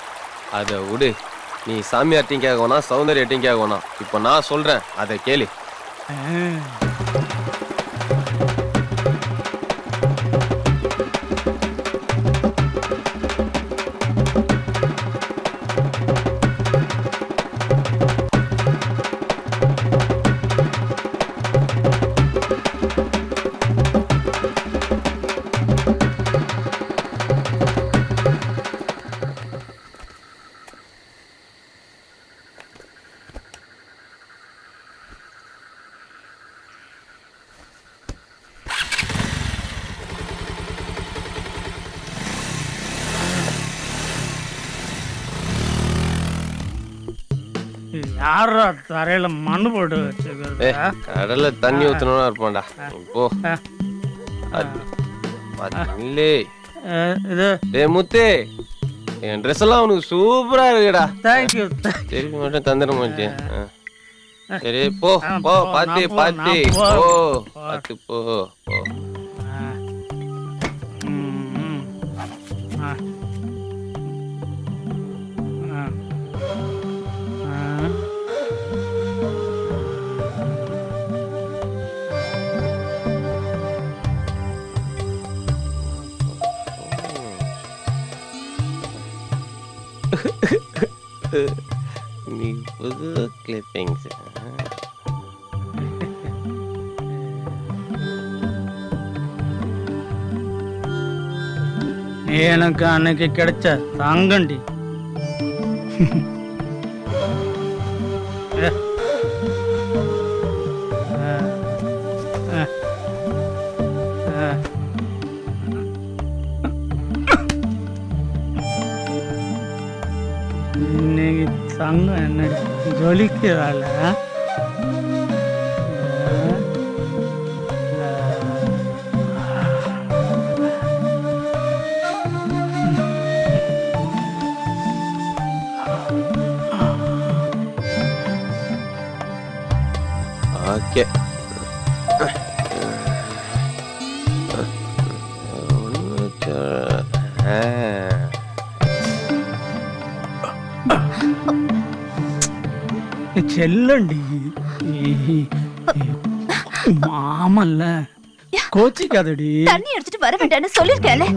அதை விடு, நீ சாமியார்ட்டையும் கேட்க வேணாம் சௌந்தர்யாட்டையும் கேட்க வேணாம். இப்போ நான் சொல்றேன், அதை கேளு. யாரா தரையில மண்ணு போட்டு வச்சுக்கிறது? கடல்ல தண்ணி ஊத்தணும்னா இருப்பான்டா. போ முத்தே, என் ட்ரெஸ் எல்லாம் உனக்கு சூப்பரா இருக்குடா. தேங்க்யூ. சரி மட்டும் தந்துட மாட்டேன். சரி போ போ, பாத்து பாத்து போ, பாத்து போ போ. நீ புது கிளிப்பிங்ஸ். எனக்கு அன்னைக்கு கிடைச்ச தங்கண்டி. இன்னைக்கு தங்கம் என்ன ஜொலிக்கிறாள். ஓகே, செல்லண்டி மாமல்ல கோச்சிக்காதடி. தண்ணி எடுத்துட்டு வர வேண்டாம்னு சொல்லிருக்கேன்ல.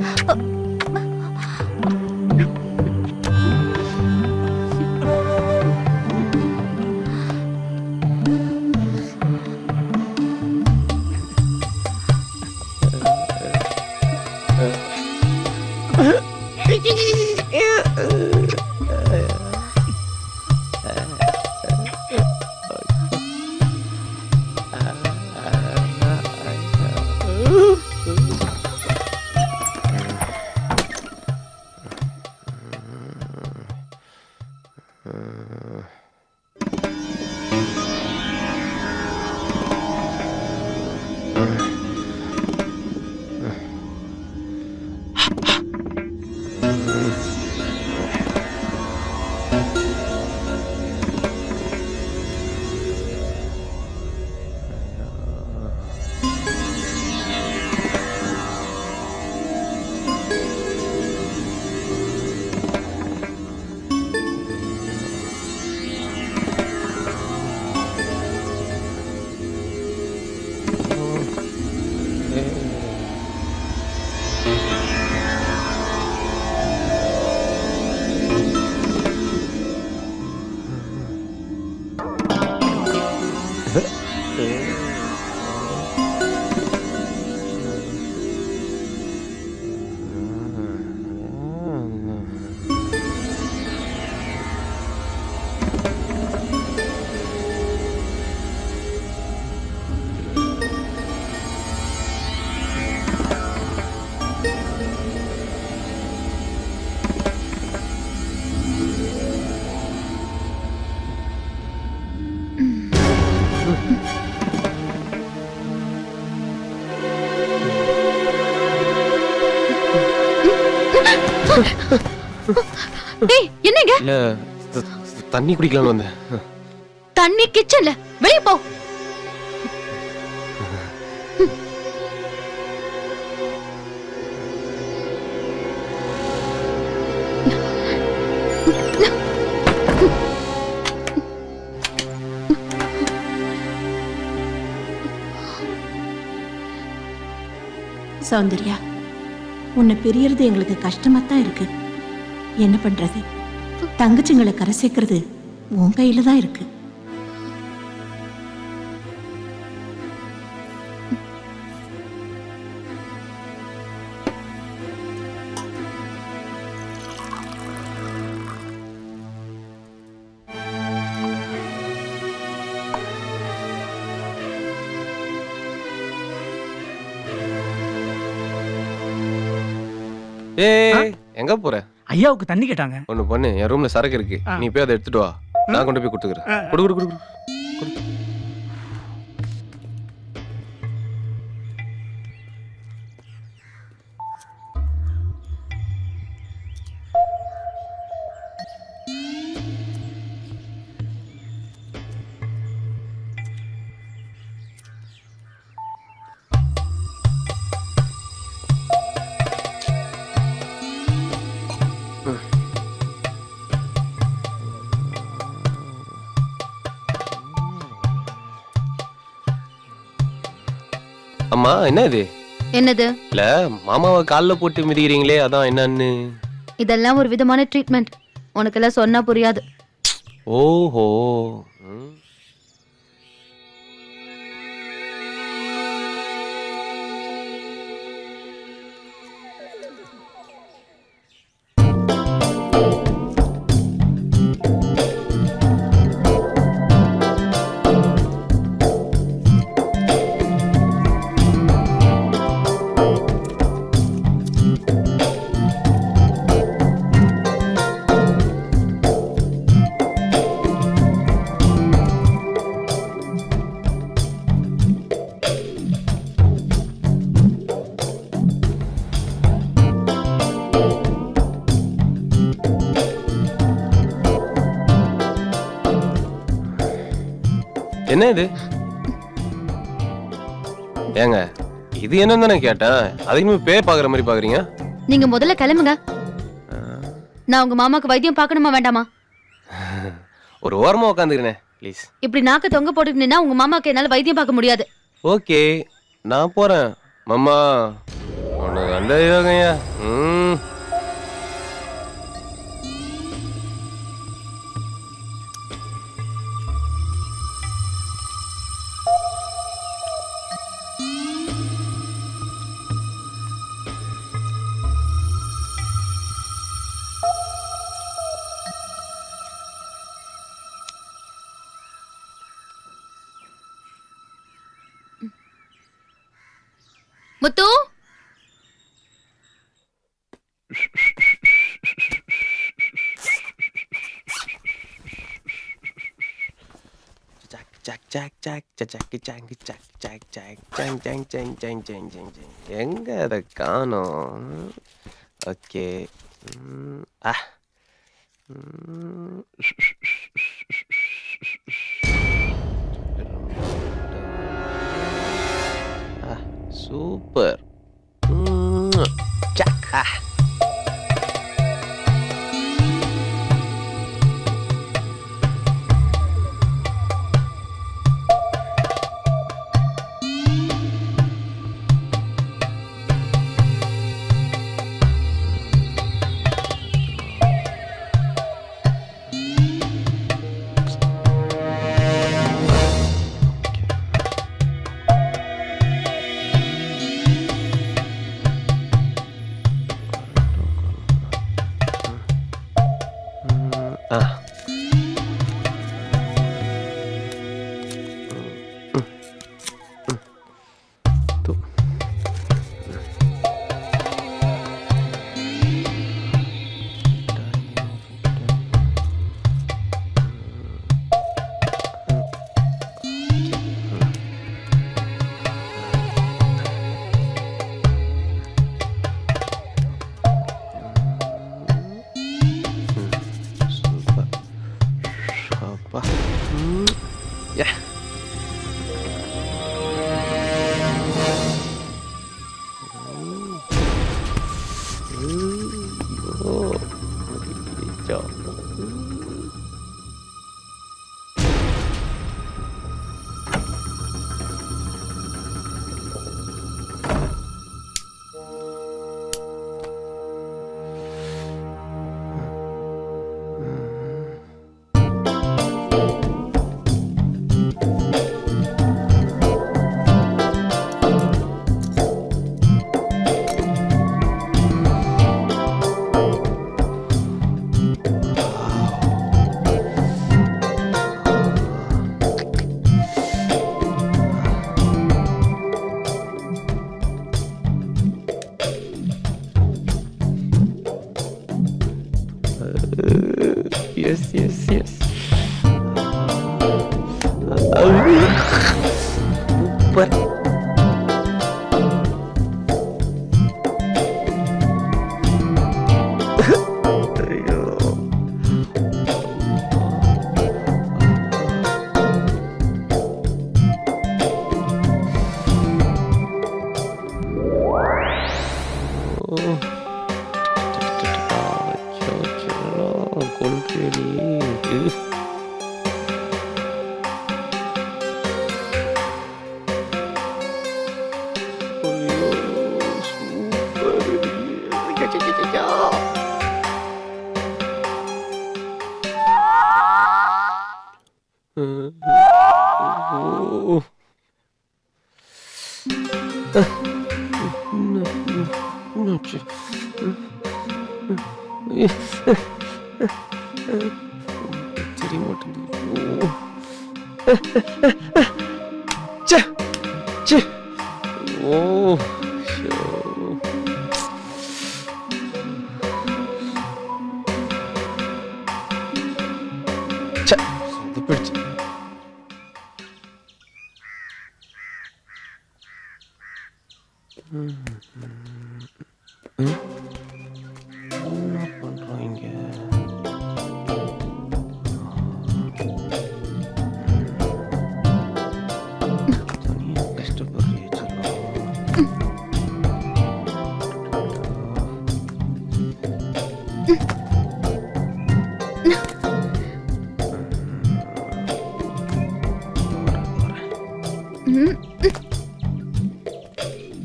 டேய் என்னங்க? இல்ல தண்ணி குடிக்கலாம்னு வந்தேன். தண்ணி கிச்சன்ல, வெளிய போ. சௌந்தர்யா, உன்னை பிரியறது எங்களுக்கு கஷ்டமா தான் இருக்கு. என்ன பண்றது? தங்கச்சிங்களை கரை சேர்க்கறது உன் கையில தான் இருக்கு. எங்க போற? ஐயாவுக்கு தண்ணி கேட்டாங்க. ஒண்ணு பண்ணு, என் ரூம்ல சரக்கு இருக்கு, நீ போய் அதை எடுத்துட்டு வா, நான் கொண்டு போய் கொடுத்துக்கிறேன். குடு குடு குடு. அம்மா என்ன இது? என்னது? இல்ல மாமாவை கால்ல போட்டு மிதிக்கிறீங்களே, அதான் என்னன்னு. இதெல்லாம் ஒரு விதமான ட்ரீட்மெண்ட். உனக்கெல்லாம் சொன்னா புரியாது. ஓஹோ. என்ன இது? ஏங்க இது என்னன்னு தானே கேட்டேன், அதுக்குமே பேய் பாக்குற மாதிரி பாக்குறீங்க. நீங்க முதல்ல கிளம்புங்க. நான் உங்க மாமாக்கு வைத்தியம் பார்க்கணுமா வேண்டாமா? ஒரு ஓரமா உட்காந்துக்கிறேன் ப்ளீஸ். இப்படி நாக்க தொங்க போட்டுட்டு நின்னா உங்க மாமாக்கு என்னால வைத்தியம் பார்க்க முடியாது. ஓகே நான் போறேன். மாமா உனக்கு அந்த யோகையா முத்து எங்க அதை காணோம். Okay super.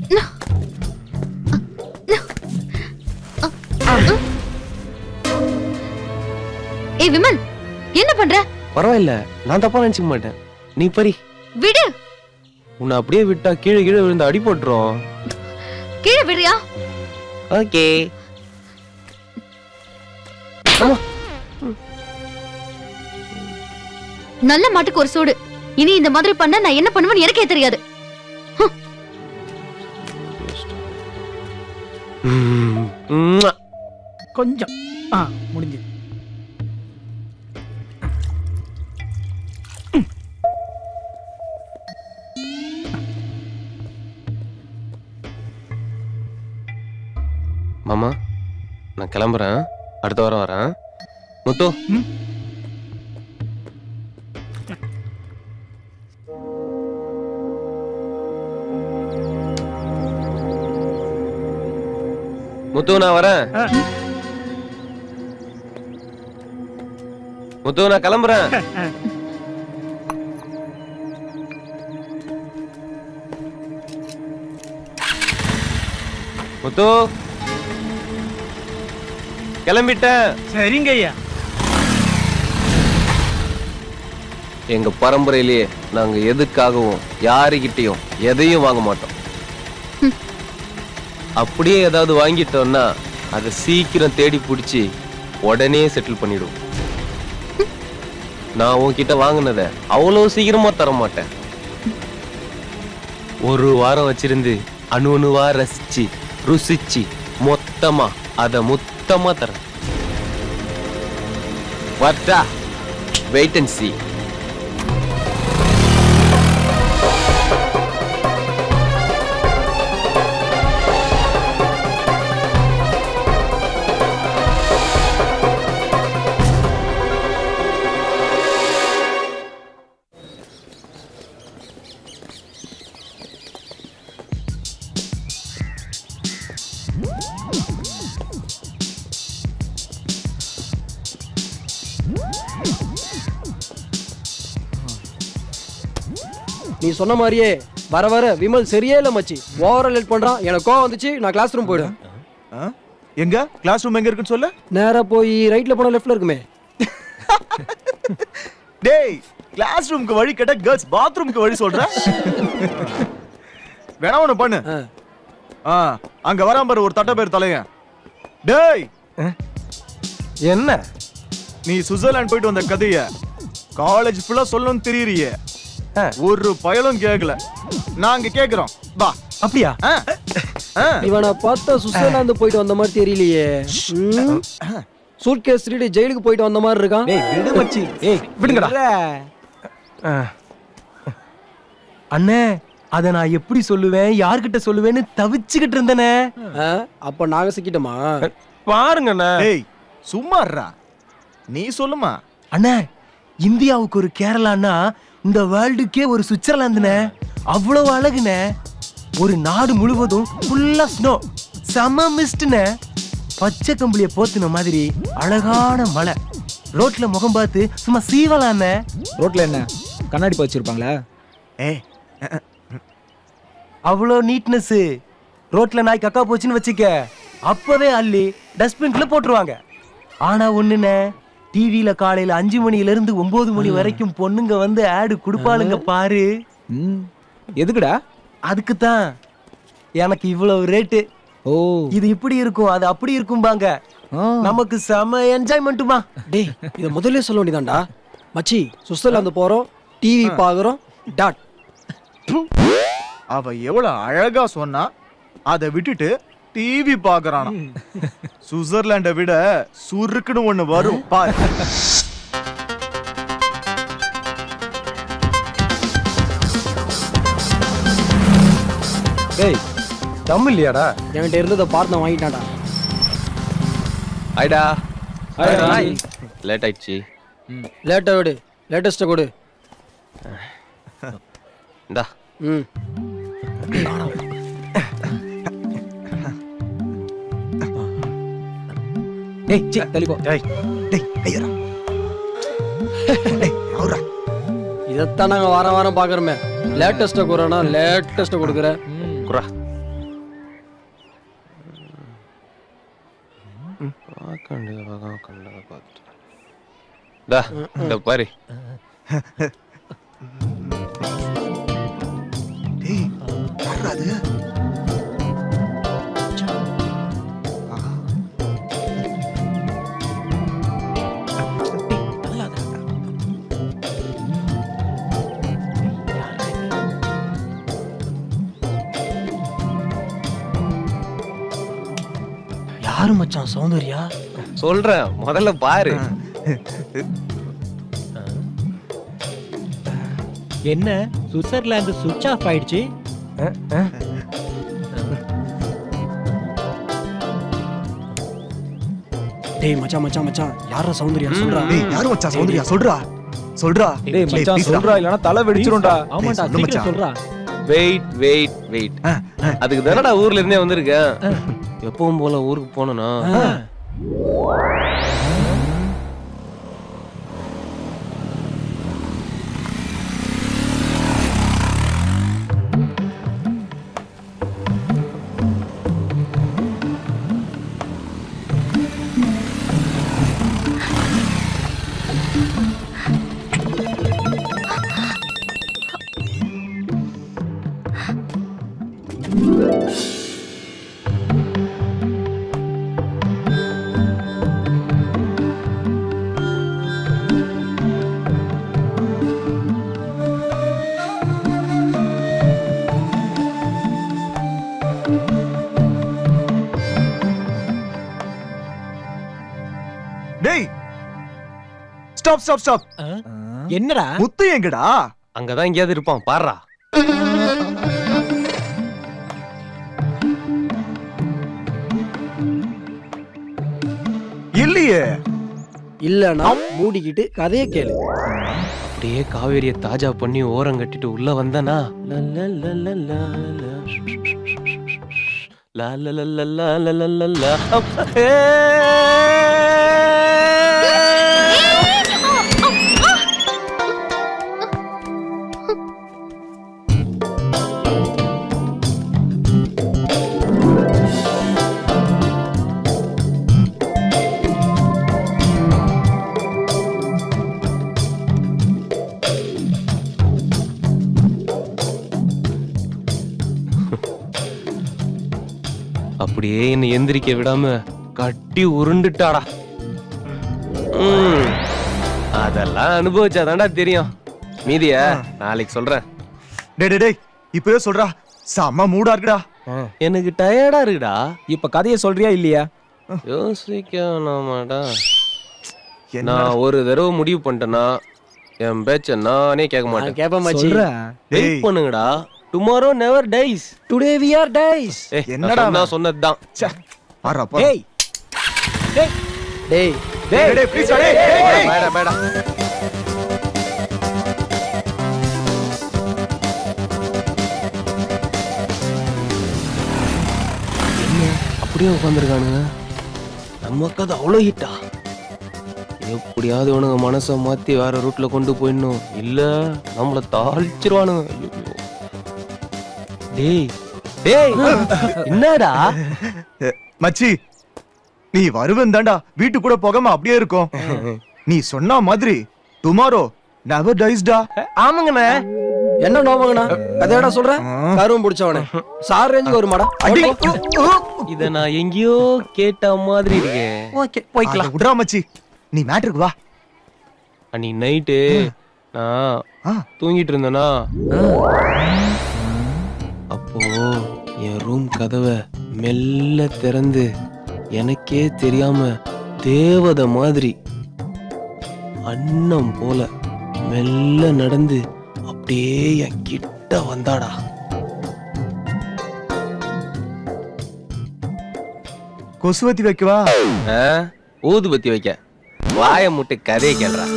No. ஏய் விமல், என்ன பண்ற? பரவாயில்ல, நான் தப்பா நினைச்சுக்க மாட்டேன். நீ பரி விடு. உன்னை அப்படியே விட்டா கீழே கீழே விழுந்து அடி போட்டுரும். கீழே விடுறியா? ஓகே. நல்ல மாட்டுக்கு ஒரு சூடு. இனி இந்த மாதிரி பண்ண நான் என்ன பண்ணுவேன்னு எனக்கே தெரியாது. கொஞ்சம் முடிஞ்சு. மாமா, நான் கிளம்புறேன். அடுத்த வாரம் வரேன். முத்து, முத்து நான் வரேன். முத்து நான் கிளம்புறேன். முத்து கிளம்பிட்டேன். சரிங்க ஐயா. எங்க பரம்பரையிலேயே நாங்க எதுக்காகவும் யாருகிட்டையும் எதையும் வாங்க மாட்டோம். அப்படியே ஏதாவது வாங்கிட்டோம்னா அதை சீக்கிரம் தேடி பிடிச்சி உடனே செட்டில் பண்ணிடுவோம். நான் உன்கிட்ட வாங்கினத அவ்வளவு சீக்கிரமா தர மாட்டேன். ஒரு வாரம் வச்சிருந்து அணு அணுவா ரசிச்சு ருசிச்சு மொத்தமா அத மொத்தமா தரேன். வாட்டா, வெயிட் அண்ட் see. நீ சொன்ன மாதிரியே வர வர விமல் சரியே இல்ல மச்சி. ஓவரா லேட் பண்றான். எனக்கு கோவம் வந்துச்சு. நான் கிளாஸ் ரூம் போயிடுவேன். எங்க கிளாஸ் ரூம் எங்க இருக்குன்னு சொல்ல? நேரா போய் ரைட்ல போனா லெஃப்ட்ல இருக்குமே. டேய், கிளாஸ் ரூமுக்கு வழி கேட்டா கேர்ள்ஸ் பாத்ரூமுக்கு வழி சொல்ற? வேணா ஒண்ணு பண்ணு. அங்க வராம பாரு ஒரு தட்ட பேர் தலையன். டேய், என்ன நீ சுவிட்சர்லாந்து போயிட்டு வந்த கதைய காலேஜ் ஃபுல்லா சொல்லணும்னு தெரியறியே. ஒரு பயலும் கேட்கல. நாங்க கேக்குறோம். வா. அப்படியா? இவனை பார்த்தா சுவிட்சர்லாந்து போயிட்டு வந்த மாதிரி தெரியலையே. சூட்கேஸ் திருடி ஜெயிலுக்கு போயிட்டு வந்த மாதிரி இருக்கான். டேய் விடு மச்சி. ஏய் விடுங்கடா. அண்ணே, அத நான் எப்படி சொல்லுவேன், யார்கிட்ட சொல்லுவேன்னு தவிச்சுக்கிட்டு இருந்தனே. அப்ப நாங்க சிக்கிட்டோமா? பாருங்க அண்ணா. டேய் சும்மா இருடா. நீ சொல்லுமா. அண்ணே, இந்தியாவுக்கு ஒரு கேரளான்னா இந்த வேர்ல்டுக்கே ஒரு சுவிட்சர்லாந்துனே. அவ்வளவு அழகுனே. ஒரு நாடு முழுவதும் ஃபுல்லா ஸ்னோ, செம மிஸ்ட்னே. பச்சை கம்பளிய போத்துன மாதிரி அழகான மலை. ரோட்ல முகம் பார்த்து சும்மா சீவலானே. ரோட்ல என்ன கண்ணாடி வச்சிருப்பாங்களா? அவ்வளோ நீட்னஸ். ரோட்ல நாய் கக்கா போச்சுன்னு வச்சுக்க, அப்பவே அள்ளி டஸ்ட்பின்ல போட்டுருவாங்க. ஆனா ஒண்ணுனே, டிவில காலையில 5 மணில இருந்து 9 மணி வரைக்கும் பொண்ணுங்க வந்து ஆடு குடுப்பாளுங்க பாரு. எதுக்குடா? அதுக்கு தான் எனக்கு இவ்வளவு ரேட்டு. ஓ, இது இப்படி இருக்கும், அது அப்படி இருக்கும்பாங்க. நமக்கு செம என்ஜாய்மெண்ட்டுமா. டேய், இத முதல்ல சொல்ல வேண்டியதான்டா. மச்சி, சுவிட்சர்லாந்து போறோம், டிவி பாக்குறோம். டாட். அவ எவ்வளவு அழகா சொன்னா, அதை விட்டுட்டு டிவி பாக்குறானா. சுவிட்சர்லாண்டை விட சுருக்குன்னு ஒண்ணு வரும் பாரு. டேய், தம் இல்லையாடா? என்கிட்ட இருந்ததை பார்த்து வாங்கிட்டான்டா. ஹாய்டா. ஹாய். லேட் ஆயிடுச்சு. லேட்டா விடு, லேட்டஸ்ட கொடு. இந்தா. டேய் சி தள்ளி போ. டேய் டேய் கையறா. டேய் அவரா. இதத்தான் நாங்க வாரம் பாக்குறோமே. லேட்டஸ்ட குறனா லேட்டஸ்ட கொடுக்குற. குறா. கண்ட பார்த்துட்டு டா இந்த பாரு. டேய் யாரா அது? யாரு மச்சான் சௌந்தர்யா? சொல்றேன் முதல்ல பாரு. என்ன சுவிட்சர்லாந்து சுவிட்ச் ஆஃப் ஆயிடுச்சு? டேய் மச்சான் மச்சான் மச்சான் யாரா சௌந்தர்யா சொல்றா? டேய் யாரு மச்சான் சௌந்தர்யா சொல்றா சொல்றா. டேய் மச்சான் சொல்றா இல்லனா தலை வெடிச்சிரும்டா. ஆமாடா சீக்கிரம் சொல்றா. Wait wait wait. அதுக்கு தானடா ஊர்ல இருந்தே வந்திருக்கேன். எப்பவும் போல ஊருக்கு போனனா டேய் ஸ்டாப் ஸ்டாப் ஸ்டாப். என்னடா முத்து எங்கடா? அங்கதான் எங்கேயாவது இருப்பான் பாருடா. இல்லையே. இல்லனா மூடிக்கிட்டு கதையை கேளு. அப்படியே காவேரியை தாஜா பண்ணி ஓரம் கட்டிட்டு உள்ள வந்தனா அப்படியே என்னை எந்திரிக்க விடாம கட்டி உருண்டுட்டாடா. அதெல்லாம் அனுபவிச்சாதான்டா தெரியும். மீதிய நாளைக்கு சொல்றேன். டேய் டேய் டேய் இப்பவே சொல்றா. செம்ம மூடா இருக்குடா. எனக்கு டயர்டா இருக்குடா. இப்ப கதையை சொல்றியா இல்லையா? யோசிக்கணுமாடா. நான் ஒரு தடவை முடிவு பண்ணிட்டேன்னா என் பேச்ச நானே கேட்க மாட்டேன். கேப்ப மச்சி. வெயிட் பண்ணுங்கடா. Tomorrow never dies. Today we are dies. என்னடா நான் சொன்னதுதான். ஆறாப்பா. டேய் டேய் டேய் டேய் டேய் ப்ளீஸ் டேய் டேய் மேடா மேடா. என்ன அப்படியே உட்கார்ந்திருக்கானுங்க? நமக்கு அது அவ்வளோ ஹிட்டா? எப்படியாவது இவனுங்க மனசை மாத்தி வேற ரூட்ல கொண்டு போயிடணும். இல்ல நம்மள தாளிச்சிருவானுங்க. டேய் டேய் என்னடா மச்சி நீ வருவன் தாண்டா. வீட்டு கூட போகாம அப்படியே இருக்கும். நீ சொன்ன மாதிரி டுமாரோ நெவர் டைஸ்டா. ஆமாங்கண்ணே. என்ன நோவங்கண்ணா? கதையடா சொல்றேன். கருவம் பிடிச்சவனே சார் ரேஞ்சுக்கு ஒரு மாடா. இத நான் எங்கேயோ கேட்ட மாதிரி இருக்கே. ஓகே போய்க்கலாம். விடுறா மச்சி. நீ மேட்டருக்கு வா. அன்னைக்கு நைட்டு நான் தூங்கிட்டு இருந்தேனா அப்போ என் ரூம் கதவை மெல்ல திறந்து எனக்கே தெரியாம தேவதை மாதிரி அன்னம் போல மெல்ல நடந்து அப்படியே என் கிட்ட வந்தாடா. கொசுவத்தி வைக்கவா? ஊதுபத்தி வைக்க. வாய முட்டு கதையை கேள்றா.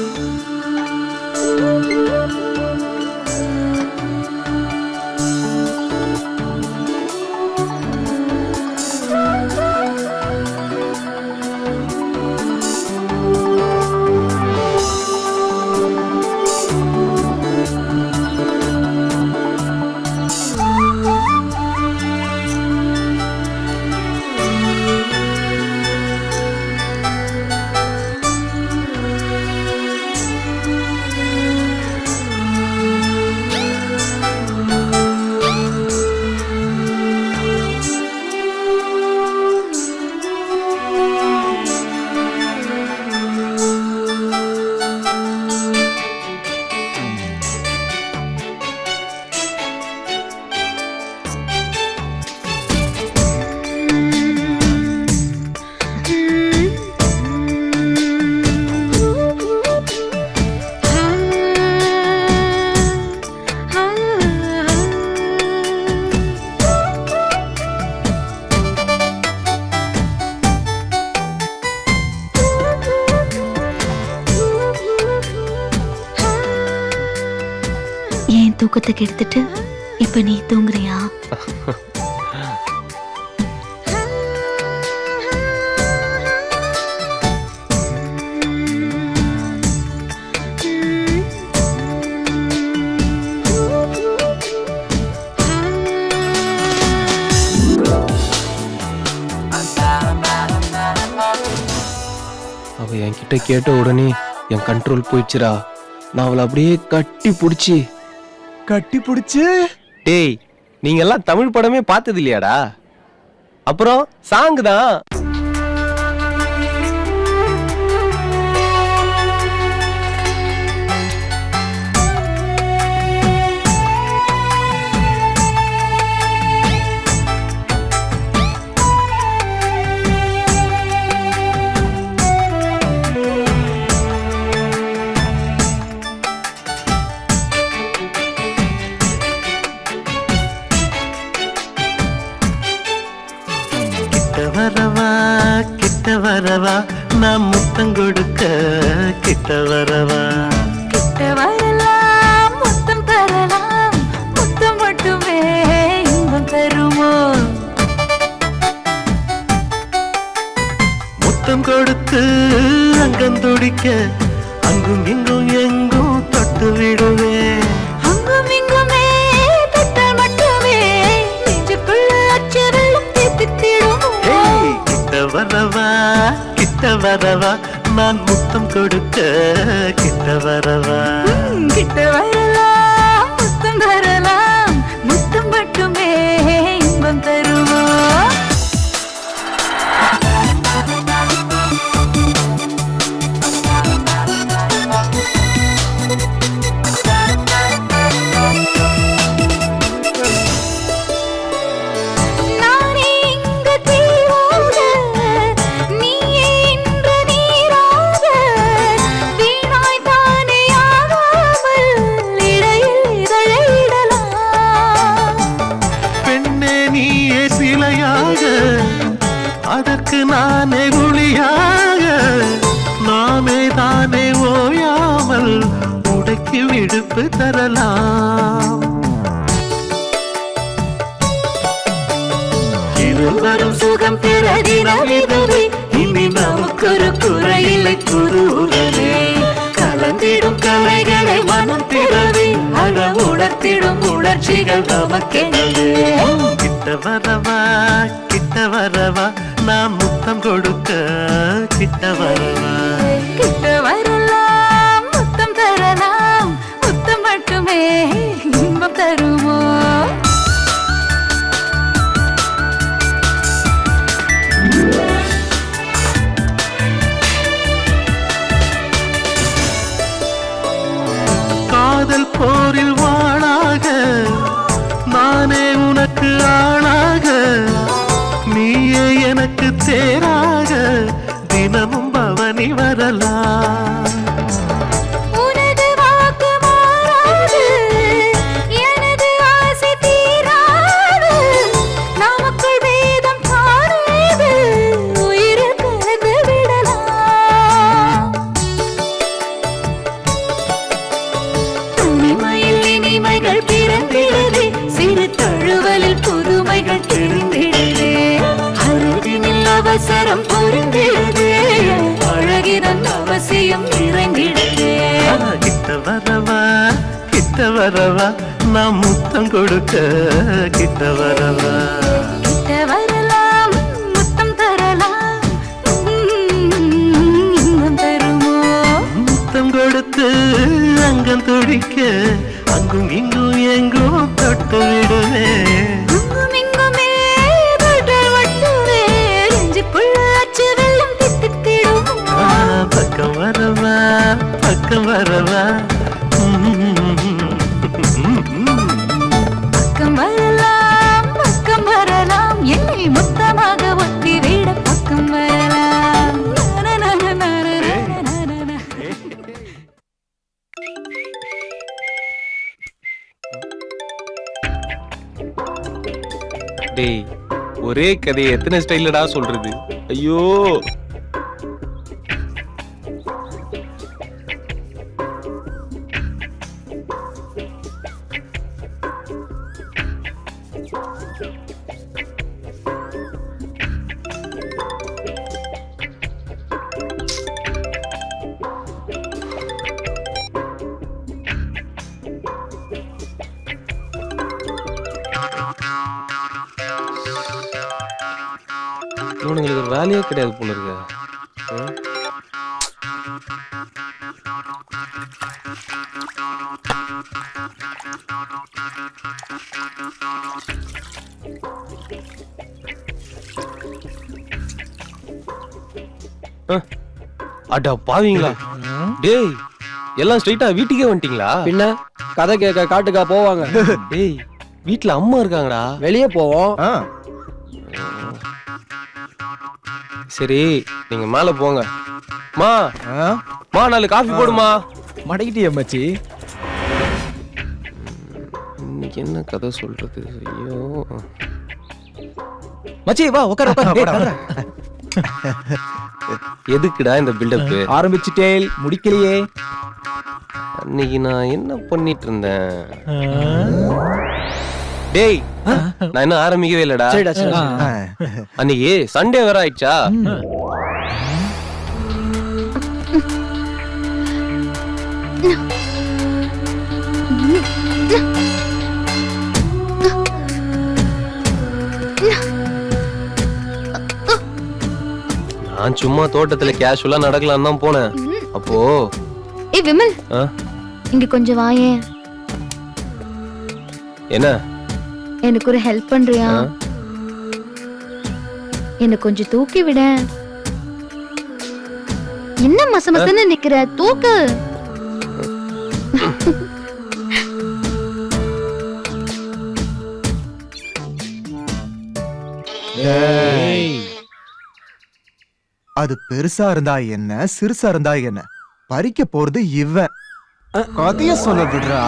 தூக்கத்துக்கு எடுத்துட்டு இப்ப நீ தூங்குறியா? அவ என்கிட்ட கேட்ட உடனே என் கண்ட்ரோல் போயிடுச்சுடா. நான் அவளை அப்படியே கட்டி பிடிச்சு டேய், நீங்க எல்லாம் தமிழ் படமே பார்த்தது இல்லையாடா? அப்புறம் சாங் தான். கிட்ட வரவா நான் முத்தம் கொடுக்க கிட்ட வரவா கிட்ட வரலாம் முத்தம் தரலாம் முத்தம் மட்டுமே இன்பம் தருமோ முத்தம் கொடுத்து அங்கம் துடிக்க அங்கும் இங்கும் எங்கும் தொட்டு விடுவேன் அங்கும் இங்குமே தொட்டால் மட்டுமே நெஞ்சுக்குள்ள அச்சரலும் தித்தித்திடுமோ கிட்ட வரவா நான் முத்தம் கொடுக்க கிட்ட வரவா கிட்ட வரலாம் முத்தம் தரலாம் முத்தம் மட்டுமே இன்பம் தருமோ அதற்கு நானே குழியாக நாமே தானே ஓயாமல் உடைக்கு விடுப்பு தரலாம் இருவரும் சுகம் பெற தினம் இதுவே இனி நமக்கொரு குறையில்லை புது உறவே கலந்திடும் கலைகளை மனம் திறவே அழ உணர்த்திடும் உணர்ச்சிகள் நமக்கெனவே கிட்ட வரவா நான் முத்தம் கொடுக்க கிட்ட வரவா கிட்ட வரலாம் முத்தம் தரலாம் முத்தம் மட்டுமே இன்பம் தருமோ காதல் போரில் வாழாக நானே உனக்கு ஆளாக நீயே எனக்கு தேராக தினமும் பவனி வரலாம் உனது வாக்கு மாறாது எனது ஆசை தீராது நமக்குள் வேதம் காணாது உயிரில் கலந்து விடலாம் தனிமையில் இனிமைகள் பிறந்திடுதே சிறு தழுவலில் புதுமைகள் தெரிந்திடுதே அருகினில் அவசரம் புரிந்திடுதே அழகிதன் அவசியம் இறங்கிடுதே கிட்ட வரவா நான் முத்தம் கொடுக்க கிட்ட வரவா கிட்ட வரலாம் முத்தம் தரலாம் இன்பம் தருமோ முத்தம் கொடுத்து அங்கம் துடிக்க அங்கும் இங்கும் எங்கும் தொட்டு விடுவேன் அங்கும் இங்குமே தொட்டால் மட்டுமே நெஞ்சுக்குள்ள அச்சு வெள்ளம் தித்தித்திடுமோ பக்கம் வரவா பக்கம் வரவா பக்கம் வரலாம் என்னை மொத்தமாக ஒத்தி விட பக்கம் வரலாம் டேய், ஒரே கதையை எத்தனை ஸ்டைலடா சொல்றது? ஐயோ இவனுங்களுக்கு ஒரு வேலையே கிடையாது போல இருக்கு. அடா பாவீங்களா டேய், எல்லாம் ஸ்ட்ரைட்டா வீட்டுக்கே வந்துட்டீங்களா? பின்ன கதை கேட்க காட்டுக்கா போவாங்க? டேய் வீட்டுல அம்மா இருக்காங்கடா. வெளியே போவோம். சரி நீங்க மேல போங்க. மா 4 காஃபி போடுமா. மடக்கிட்டியா மச்சி? இன்னைக்கு என்ன கதை சொல்றது? ஐயோ மச்சி வா உட்கார உட்கார. எதுக்குடா இந்த பில்டப்? ஆரம்பிச்சிட்டேல் முடிக்கலையே. அன்னைக்கு நான் என்ன பண்ணிட்டு இருந்தேன்? டேய் நான் என்ன ஆரம்பிக்கவே இல்லடா. அன்னைக்கு சண்டே வேற ஆயிடுச்சா? நான் சும்மா தோட்டத்துல கேஷுவலா நடக்கலாம் தான் போனேன். அப்போ ஏய் விமல், இங்க கொஞ்சம் வாயேன். என்ன? எனக்கு ஒரு ஹெல்ப் பண்றியா? என்ன கொஞ்சம் தூக்கி விட. என்ன மசமசன்னு நிக்கிற? தூக்கு. அது பெருசா இருந்தா என்ன, சிறுசா இருந்தா என்ன, பறிக்க போறது இவன். கதைய சொல்ல விடுறா.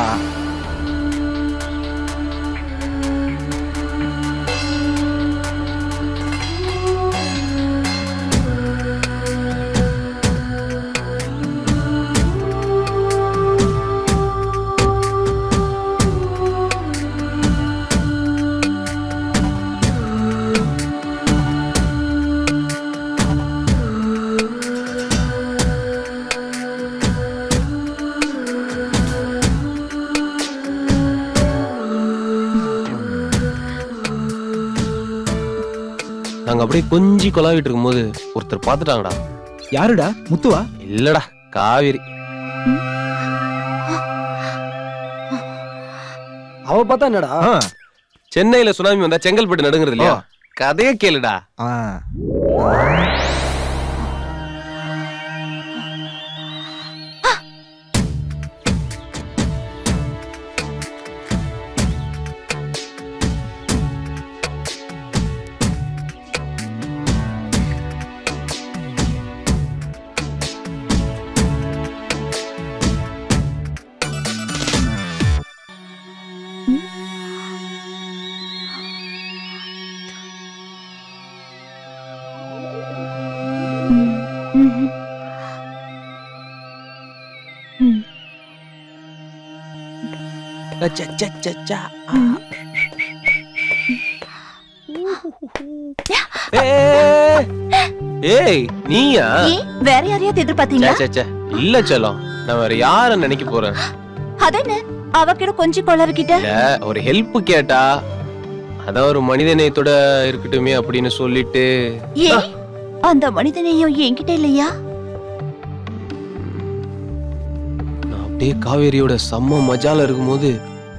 நாங்க அப்படியே கொஞ்சி கொலாவிட்டு இருக்கும்போது ஒருத்தர் பாத்துட்டாங்கடா. யாருடா? முத்துவா? இல்லடா, காவேரி. அவ பார்த்தா என்னடா? சென்னையில சுனாமி வந்தா செங்கல்பட்டு நடுங்கிறது இல்லையா? கதைய கேளுடா. ஏய் நீயா? வேற யாரையாவது எதிர்பார்த்தீங்களா? இல்ல செல்லம், நான் வேற யார நினைக்க போறேன். அதென்ன அவகிட்ட கொஞ்சம் கொளறிக்கிட்ட? இல்ல, ஒரு ஹெல்ப் கேட்டா அதான் ஒரு மனிதநேயத்தோட இருக்கட்டுமே அப்படின்னு சொல்லிட்டு. ஏன் அந்த மனிதநேயம் என்கிட்ட இல்லையா? நான் அப்படியே காவேரியோட செம்ம மஜால இருக்கும்போது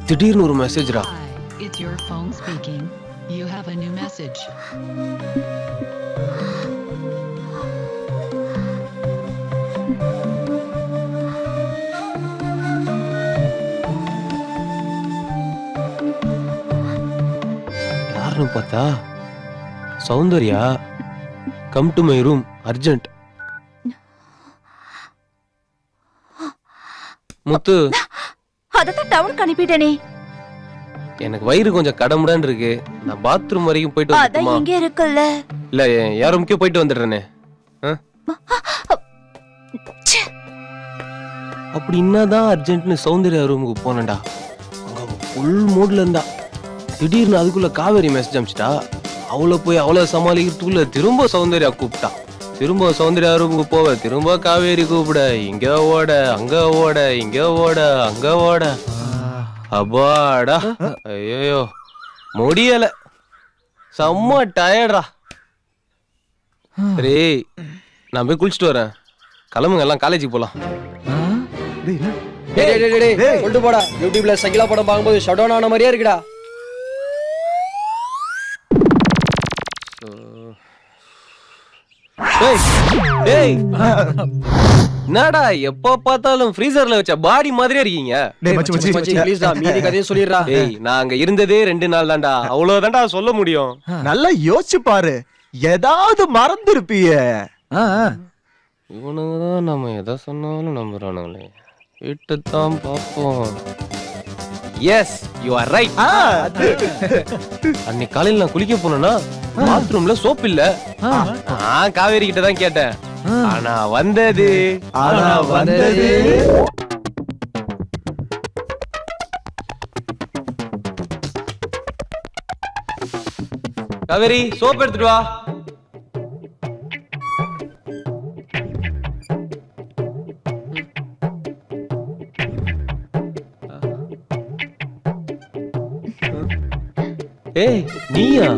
திடீர்னு ஒரு மெசேஜ்ரா. It's your phone speaking. You have a new message. யாருன்னு பார்த்தா Soundarya. Come to my room urgent. Muthu, அதத்தான் டவுனுக்கு அனுப்பிட்டேனே. எனக்கு வயிறு கொஞ்சம் கடமுடான்னு இருக்கு. நான் பாத்ரூம் வரைக்கும் போயிட்டு அதான் வந்துட்டுமா? இங்க இருக்குல்ல. இல்ல, யாரும் முக்கிய போயிட்டு வந்துடுறேனே. அப்படி என்னதான் அர்ஜென்ட்னு சௌந்தர்யா ரூமுக்கு போனேன்டா. அங்க ஃபுல் மூட்ல இருந்தா. திடீர்னு அதுக்குள்ள காவேரி மெசேஜ் அனுப்பிச்சிட்டா. அவளை போய் அவளை சமாளிக்கிறதுக்குள்ள திரும்ப சௌந்தர்யா கூப்பிட்டா. திரும்ப சௌந்தர்யா ரூமுக்கு போவ, திரும்ப காவேரி கூப்பிட. இங்க ஓட, அங்க ஓட, இங்க ஓட, அங்க ஓட. அப்பாடா, ஐயோ முடியல. செம்ம டயர்டா. சரி நான் போய் குளிச்சுட்டு வரேன். கிளம்புங்க எல்லாம் காலேஜுக்கு போலாம். கொண்டு போடா. யூடியூப்ல சகிலா படம் பார்க்கும்போது ஷட் டவுன் ஆன மாதிரியே இருக்குடா. என்னடா எப்ப பார்த்தாலும் ஃப்ரீசர்ல வச்ச பாடி மாதிரியே இருக்கீங்க. ப்ளீஸ் டா மீதி கதையை சொல்லிடுறா. டேய் நான் அங்க இருந்ததே 2 நாள் தான்டா. அவ்வளவுதான்டா சொல்ல முடியும். நல்லா யோசிச்சு பாரு, ஏதாவது மறந்துருப்பியே. இவனுங்கதான் நம்ம எதை சொன்னாலும் நம்புறானுங்களே. விட்டுத்தான் பார்ப்போம். Yes you are right. அன்னைக்கு காலையில நான் குளிக்க போனேன்னா பாத்ரூம்ல சோப் இல்ல. காவேரி கிட்ட தான் கேட்டேன். ஆனா வந்தது காவேரி சோப் எடுத்துட்டு வா. ஏய் நீயா?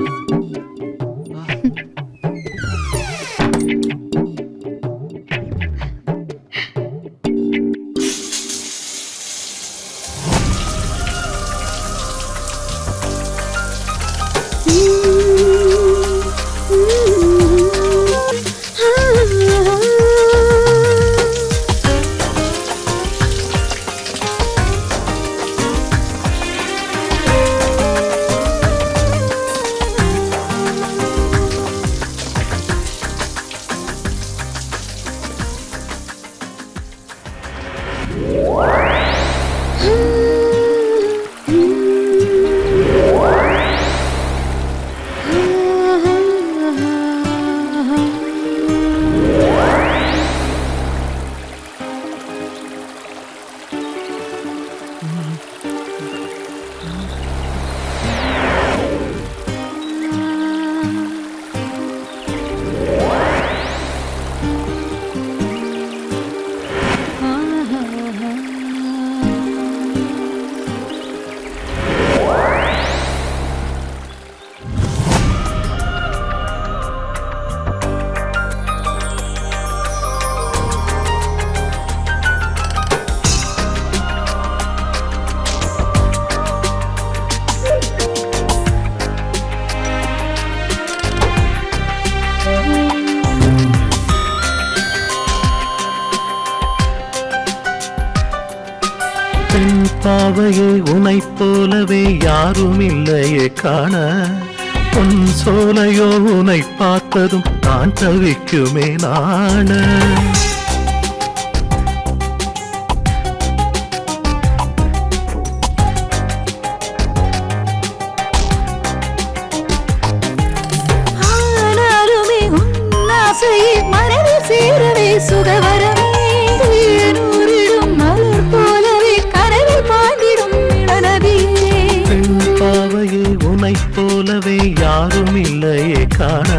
பாவையே உனை போலவே யாரும் இல்லையே காண, உன் சோலையோ உனை பார்த்ததும் நான் தவிக்குமே நாண. ஆனாலுமே உன் ஆசையை மனதில் சேரவே சுகவரமே உனை போலவே யாரும் இல்லையே காண,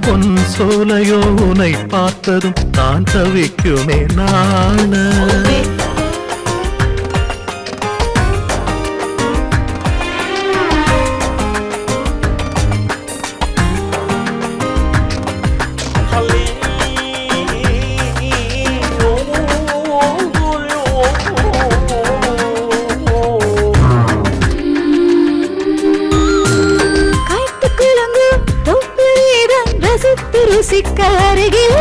பொன் சோலையோ உனை பார்த்ததும் தான் தவிக்குமே நாண. அருகில்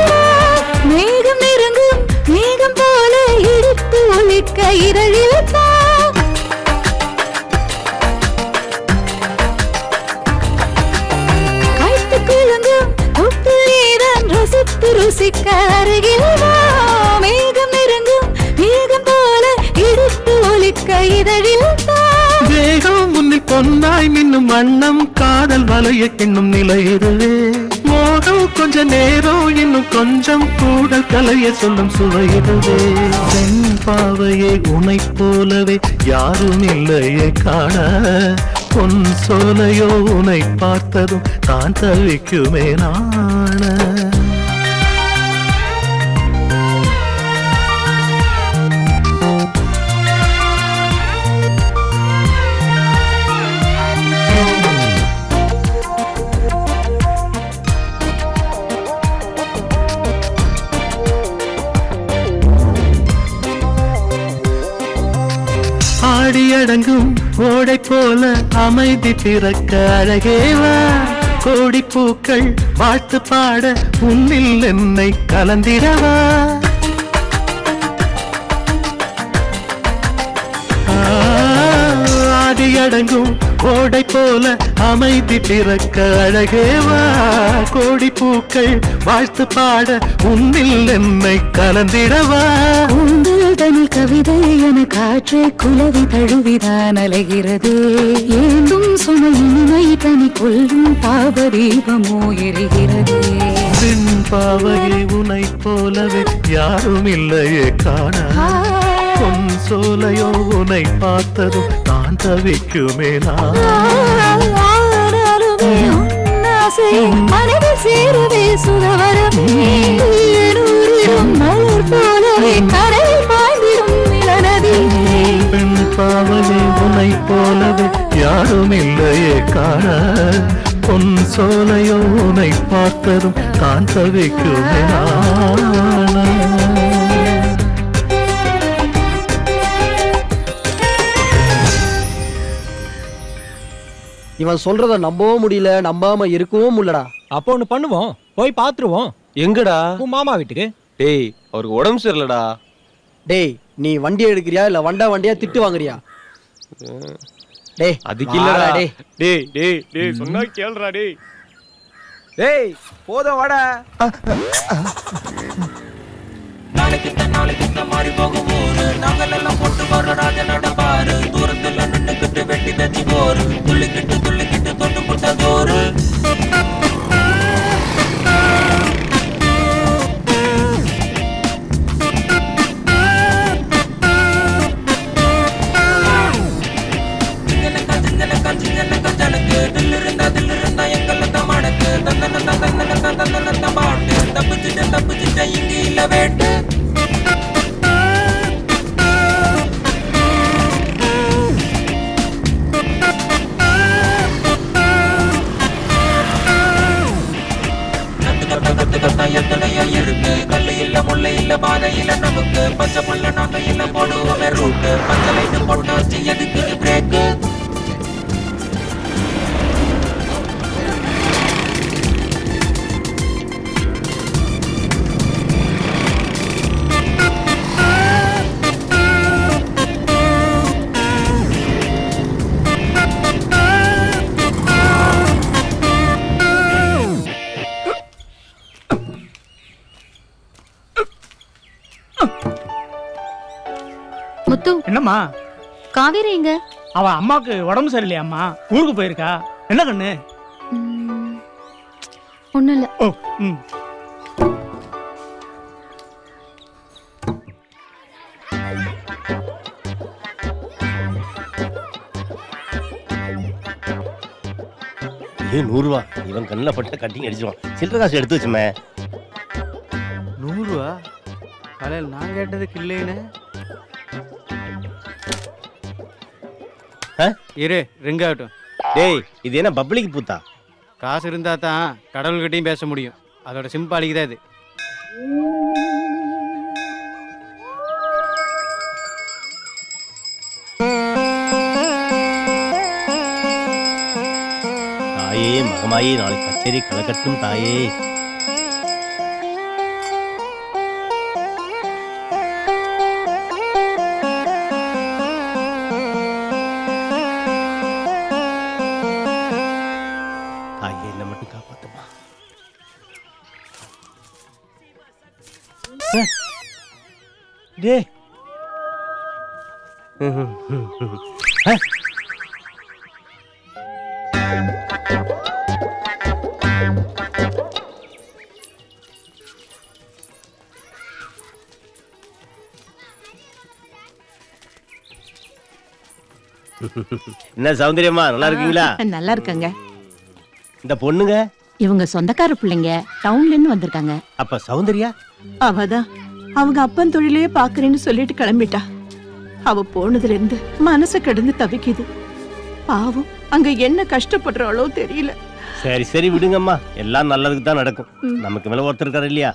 மேகம் நெருங்கும் மேகம் போல இழுத்து ஒழிக்க இரழில் கைத்து குழங்கும் தொப்பிலேதான் ரசித்து ருசிக்க அருகில் மேகம் நெருங்கும் மேகம் போல இழுத்து ஒழிக்க இதழில் வேகம் முன்னில் பொன்னாய் மின்னும் வண்ணம் காதல் வலைய கிண்ணும் நிலை இதுவே. மோகம் கொஞ்ச நேரம் இன்னும் கொஞ்சம் கூடல் கலைய சொல்லும் சுவையிடுவே. பெண் பாவையே உனை போலவே யாரும் இல்லையே காண, பொன் சோலையோ உனை பார்த்ததும் தான் தவிக்குமே நாண. அடங்கும் ஓடை போல அமைதி பிறக்க அழகேவா கோடி பூக்கள் வாழ்த்து பாட உன்னில் என்னை கலந்திடவா ஆடி அடங்கும் ஓடை போல அமைதி பிறக்க அழகேவா கோடி பூக்கள் வாழ்த்து பாட உன்னில் என்னை கலந்திடவா உங்கள் தனி கவிதை என காற்றை குலவி தழுவிதான் அலைகிறது ஏந்தும் சுமை இனிமை தனி கொள்ளும் பாவதீபமோ எரிகிறது பின் பாவையை உனை போலவே யாரும் இல்லையே காண பொன் சோலையோ உனை பார்த்ததும் நான் தவிக்குமே மனதில் சேருவே சுதவரமே மலர் போலவே கரை பாய்ந்திடும் நிலநதி பெண் பாவனை உனை போலவே யாரும் இல்லையே காண பொன் சோலையோ உனை பார்த்ததும் தான் தவிக்குமே இவன் சொல்றத நம்பவும் முடியல நம்பாம இருக்கவும் முடியலடா. அப்போ ஒண்ணு பண்ணுவோம், போய் பாத்துருவோம். எங்கடா? உன் மாமா வீட்டுக்கு. டேய் அவருக்கு உடம்பு சரியில்லடா. டேய் நீ வண்டி எடுக்கிறியா இல்ல வண்டியா திட்டு வாங்குறியா? டேய் அதுக்கு இல்லடா. டேய் டேய் டேய் டேய் சொன்னா கேளுடா டேய். டேய் போதும் வாடா. நாளைக்கு இந்த மாதிரி போகும் ஊரு நாங்கள் எல்லாம் போட்டு வர ராஜனோட பாரு தூரத்துல நின்னுக்கிட்டு வெட்டி வச்சு போரு துள்ளிக்கிட்டு தொட்டு போட்ட தோறு தில்லு இருந்தா எங்கள மடக்கு தந்தன பாட்டு தப்பிச்சுட்ட இங்க இல்ல வேட்டு எத்தனையோ இருக்கு கல்லு இல்ல முல்லை இல்ல பாதை இல்ல நமக்கு பச்சை புள்ள நாங்க இல்ல போடுவோமே ரூட்டு பச்சை லைட்டு போட்டாச்சு எதுக்கு பிரேக்கு முத்து என்னம்மா காவேரி எங்க? அவ அம்மாக்கு உடம்பு சரியில்லையாம்மா, ஊருக்கு போயிருக்கா. என்ன கண்ணு? ஒண்ணும் இல்ல. ஓ ம் இது 100 ரூபா. இவன் கண்ணில் பட்ட கட்டிங் அடிச்சுவான். சில்லற காசு எடுத்து வச்சுமே. 100 ரூபா காலையில் நான் கேட்டதுக்கு இல்லைன்னு. இரு ரிங் ஆகட்டும். டேய் இது என்ன பப்ளிக் பூத்தா? காசு இருந்தா தான் கடவுள்கிட்டையும் பேச முடியும். அதோட சிம்பாலிக்கு தான் இது. தாயே மகமாயே நாளைக்கு கச்சேரி கலக்கட்டும் தாயே. தாயே என்ன மட்டும் காப்பாத்துமா. டேய் என்ன சௌந்தரியம்மா நல்லா இருக்கீங்களா? நல்லா இருக்காங்க. இந்த பொண்ணுங்க இவங்க சொந்தக்கார பிள்ளைங்க, டவுன்ல இருந்து வந்திருக்காங்க. அப்ப சௌந்தர்யா அவதான் அவங்க அப்பன் தொழிலையே பாக்குறேன்னு சொல்லிட்டு கிளம்பிட்டா. அவ போனதுல இருந்து மனசு கிடந்து தவிக்குது. பாவம் அங்க என்ன கஷ்டப்படுறாளோ தெரியல. சரி சரி விடுங்கம்மா, எல்லாம் நல்லதுக்கு தான் நடக்கும். நமக்கு மேல ஒருத்தர் இருக்காரு இல்லையா?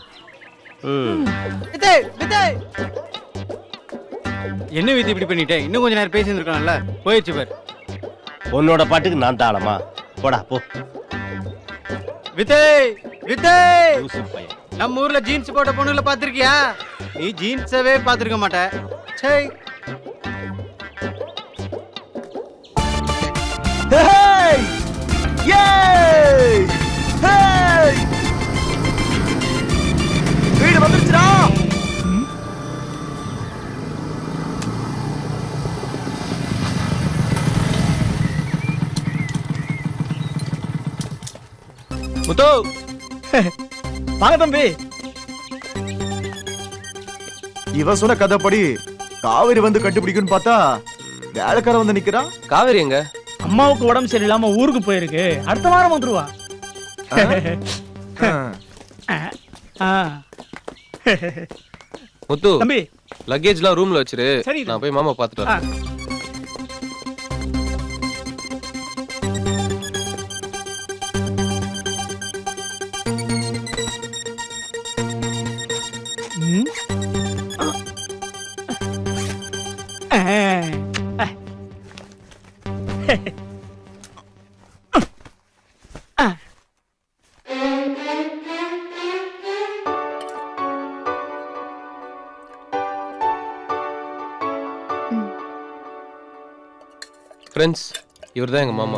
என்ன விதி இப்படி பண்ணிட்டேன்? இன்னும் கொஞ்ச நேரம் பேசி இருக்கான்ல, போயிடுச்சு பாரு. உன்னோட பாட்டுக்கு நான் தாளமா? போடா போ. விஜய் விஜய், நம்ம ஊர்ல ஜீன்ஸ் போட்ட பொண்ணுல பாத்திருக்கியா? நீ ஜீன்ஸவே பாத்திருக்க மாட்ட. சை. Hey! Yay! Hey! வீடு வந்துருச்சுடா. முத்து வாங்க தம்பி. இவன் சொன்ன கதைப்படி காவேரி வந்து கண்டுபிடிக்குன்னு பார்த்தா வேலைக்காரன் வந்து நிக்கிறான். காவேரி எங்க? அம்மாவுக்கு உடம்பு சரியில்லாம ஊருக்கு போயிருக்கு. அடுத்த வாரம் வந்துருவா. முத்து தம்பி, லக்கேஜ்லாம் ரூம்ல வச்சிரு. சரி. நான் போய் மாமா பாத்துட்டு வரேன். ஃப்ரெண்ட்ஸ், இவர்தான் எங்க மாமா.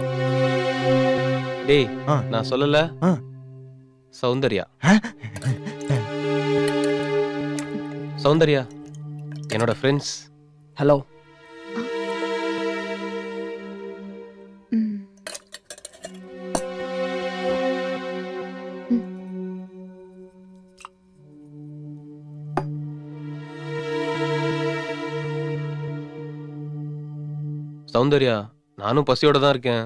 டேய், நான் சொல்லல, சௌந்தர்யா. சௌந்தர்யா என்னோட ஃப்ரெண்ட்ஸ். ஹலோ. சௌந்தர்யா, நானும் பசியோட தான் இருக்கேன்.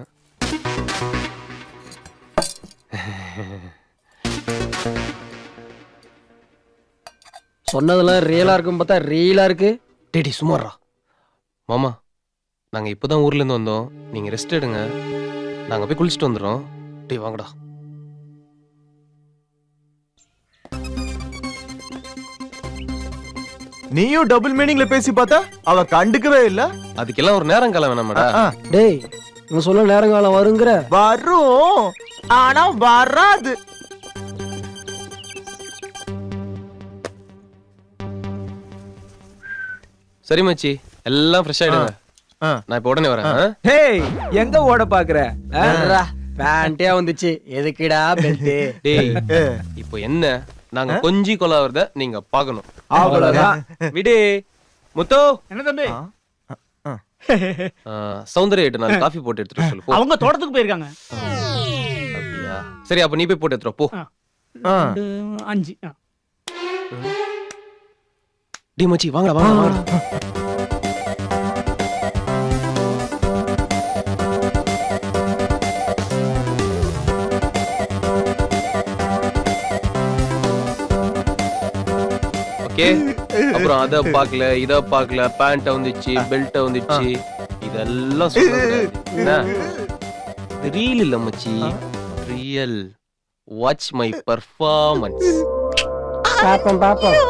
சொன்னதெல்லாம் ரியலா இருக்கும் பார்த்தா ரியலா இருக்கு. டேடி சும்மாறா. மாமா, நாங்க இப்பதான் ஊர்ல இருந்து வந்தோம். நீங்க ரெஸ்ட் எடுங்க, நாங்க போய் குளிச்சுட்டு வந்துடுறோம். டேய் வாங்கடா. நீயும் டபுள் மீனிங்ல பேசி பார்த்தா அவ கண்டுக்கவே இல்ல. அதுக்கெல்லாம் ஒரு நேரம் காலம் வேணாமாடா? டேய், இவன் சொல்ல நேரங்காலம் வருங்கிற. வரும், ஆனா வராது. சரி மச்சி, எல்லாம் ஃப்ரெஷ் ஆயிடுங்க. நான் இப்ப உடனே வரேன். ஹேய், எங்க ஓட பாக்குற? பேண்டே வந்துச்சு, எதுக்குடா பெல்ட்? டேய், இப்போ என்ன, நாங்க கொஞ்சி கொலாவறத நீங்க பாக்கணும். அவ்வளவுதான். விடு. முத்து. என்ன தம்பி? சௌந்தர்யா கிட்ட நான் காஃபி போட்டு எடுத்துட்டு சொல்லு. போ. அவங்க தோட்டத்துக்கு போயிருக்காங்க. அப்படியா? சரி, அப்ப நீ போய் போட்டு எடுத்துரு போ. 5. டி மச்சி, வாங்கடா வாங்கடா வாங்கடா. அப்புறம் அத பாக்கல, இத பாக்கல, பேண்ட் வந்துச்சு, பெல்ட் வந்துச்சு, இதெல்லாம் சொல்லக்கூடாது. ரியல் இல்ல மச்சி, ரியல். Watch my performance. பாப்போம் பாப்போம்.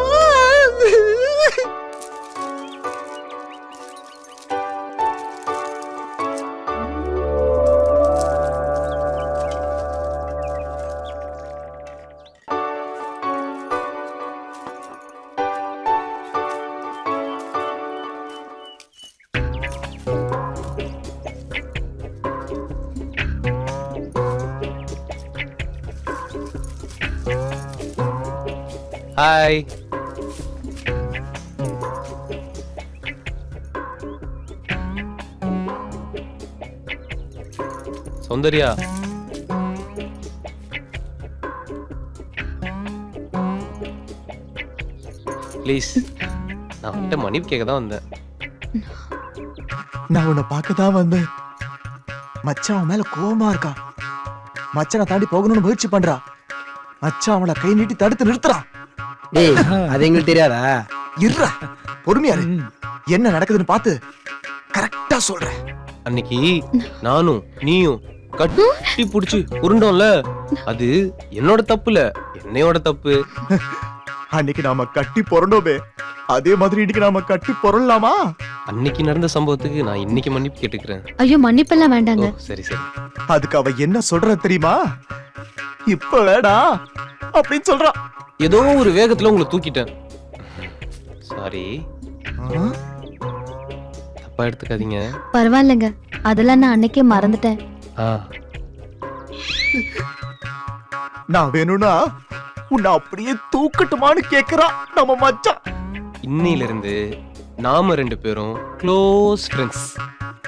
ஹாய். சௌந்தர்யா, ப்ளீஸ், நான் உன்கிட்ட மன்னிப்பு கேட்க தான் வந்தேன். நான் உன்னை பார்க்க தான் வந்தேன். மச்சான் அவன் மேல கோவமா இருக்கா. மச்சானை தாண்டி போகணும்னு முயற்சி பண்றா. மச்சான் அவளை கை நீட்டி தடுத்து நிறுத்துறான். டேய், அது எங்களுக்கு தெரியாதா? இருடா, பொறுமையா இரு. என்ன நடக்குதுன்னு பார்த்து கரெக்டா சொல்றேன். அன்னைக்கு நானும் நீயும் கட்டி புடிச்சு உருண்டோம்ல, அது என்னோட தப்புல, என்னையோட தப்பு. அன்னைக்கு நாம கட்டி பொறண்டோமே அதே மாதிரி இன்னைக்கு நாம கட்டி பொறலாமா? அன்னைக்கு நடந்த சம்பவத்துக்கு நான் இன்னைக்கு மன்னிப்பு கேட்டுக்கிறேன். ஐயோ மன்னிப்பெல்லாம் வேண்டாங்க. சரி சரி. அதுக்கு அவ என்ன சொல்ற தெரியுமா? இப்ப வேடா அப்படின்னு சொல்றா. ஏதோ ஒரு வேகத்துல உங்களை தூக்கிட்டேன். சாரி. தப்பா எடுத்துக்காதீங்க. பரவாயில்லைங்க, அதெல்லாம் நான் அன்னைக்கே மறந்துட்டேன். நான் வேணும்னா உன்னை அப்படியே தூக்கட்டுமான்னு கேக்குறா நம்ம மச்சான். இன்னையில இருந்து நாம 2 பேரும் க்ளோஸ் ஃப்ரெண்ட்ஸ்.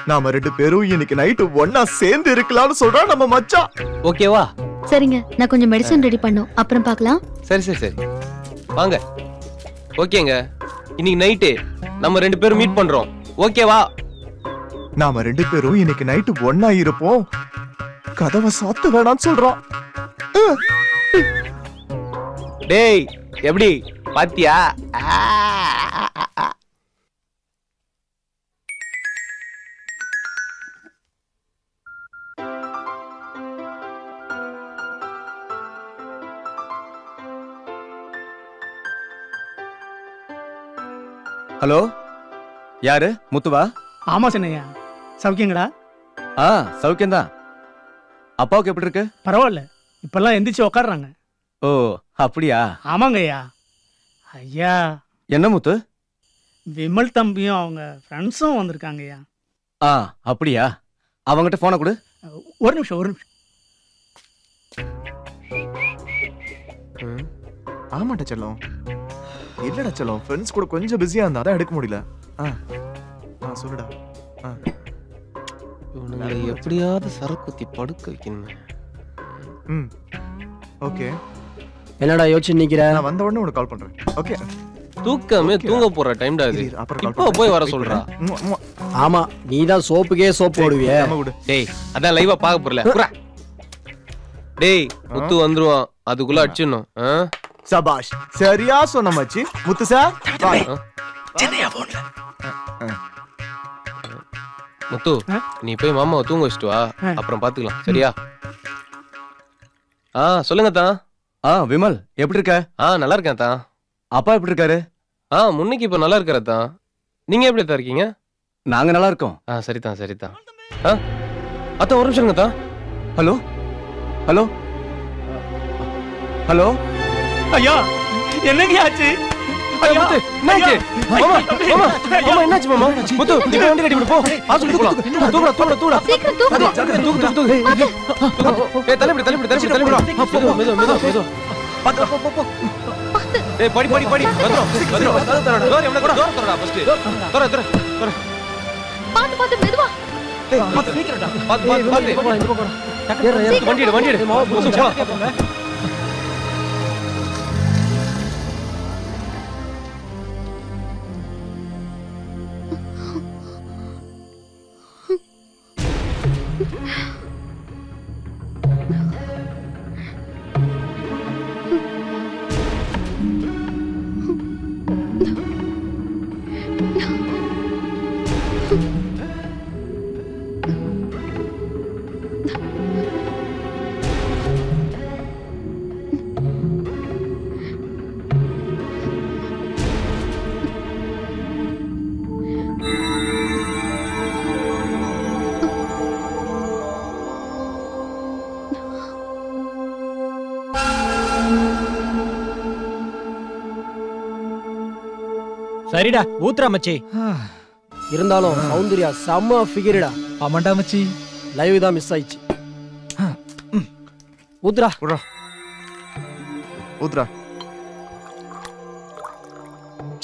நாம 2 பேரும் இன்னைக்கு நைட்டு ஒண்ணா சேர்ந்து இருக்கலாம்னு சொல்றா நம்ம மச்சான். ஓகேவா? சரிங்க, நான் கொஞ்சம் மெடிசன் ரெடி பண்ணும், அப்புறம் பார்க்கலாம். சரி சரி சரி, வாங்க. ஓகேங்க, இன்னைக்கு நைட்டு நம்ம 2 பேரும் மீட் பண்றோம். ஓகேவா? நாம 2 பேரும் இன்னைக்கு நைட்டு ஒண்ணா இருப்போம். கதவை சாத்த வேணாம்னு சொல்றோம். டேய் எப்படி பாத்தியா? ஹலோ, யாரு? முத்துவா? ஆமா சின்னையா, சௌக்கியங்களா? சௌக்கியம்தான். அப்பாவுக்கு எப்படி இருக்கு? பரவாயில்ல, இப்பெல்லாம் எந்திரிச்சு உட்காடுறாங்க. ஓ அப்படியா? ஆமாங்க ஐயா. ஐயா என்ன முத்து? விமல் தம்பியும் அவங்க ஃப்ரெண்ட்ஸும் வந்திருக்காங்க ஐயா. அப்படியா? அவங்ககிட்ட போனை கொடு. ஒரு நிமிஷம் ஒரு நிமிஷம். ஆமாட்ட செல்லம். இல்லடா செல்லம், ஃப்ரெண்ட்ஸ் கூட கொஞ்சம் பிஸியா இருந்தா தான் எடுக்க முடியல. சொல்லுடா. இவனுங்களை எப்படியாவது சரக்குத்தி படுக்க வைக்கணுமே. ஓகே. என்னடா யோசிச்சு நிக்கிற? நான் வந்த உடனே உனக்கு கால் பண்றேன். ஓகே. தூக்கமே தூங்க போற டைம்டா இது. இப்போ போய் வர சொல்றா. ஆமா, நீதான் சோப்புக்கே சோப்பு போடுவியே. டேய், அதான் லைவா பாக்க போறல. டேய், முத்து வந்துருவான், அதுக்குள்ள அடிச்சிடணும். சபாஷ், சரியா சொன்ன மச்சி. முத்து சார், சென்னையா போன்ல. முத்து, நீ போய் மாமாவை தூங்க வச்சிட்டு வா, அப்புறம் பாத்துக்கலாம். சரியா? சொல்லுங்க தான். விமல் எப்படி இருக்க? நல்லா இருக்கேன் தான். அப்பா எப்படி இருக்காரு? முன்னைக்கு இப்ப நல்லா இருக்கிற தான். நீங்க எப்படி தான் இருக்கீங்க? நாங்க நல்லா இருக்கோம். சரிதான் சரிதான். அதான் ஒரு நிமிஷம் தான். Hello hello hello. ஐயா என்னங்க ஆச்சு? என்னாச்சு மாமா? முத்து, நீ வண்டி கட்டி போ. ஹாஸ்பிடல் போலாம். தூக்குடா தூக்குடா. சீக்கிரம் தூக்கு. தூக்கு. தள்ளி. மெது. போ. ஏய் படி. வந்துரும். டோர் எவ்வளவு தரடா ஃபர்ஸ்ட். தர. பாத்து மெதுவா. ஏய் பாத்து சீக்கிரம்டா. பாத்து. வண்டி எடு. போ. சரிடா, ஊத்ரா மச்சி. இருந்தாலும் சௌந்தர்யா செம்ம ஃபிகர்டா. ஆமாண்டா மச்சி, லைவ் தான் மிஸ் ஆயிடுச்சு. ஊத்ரா.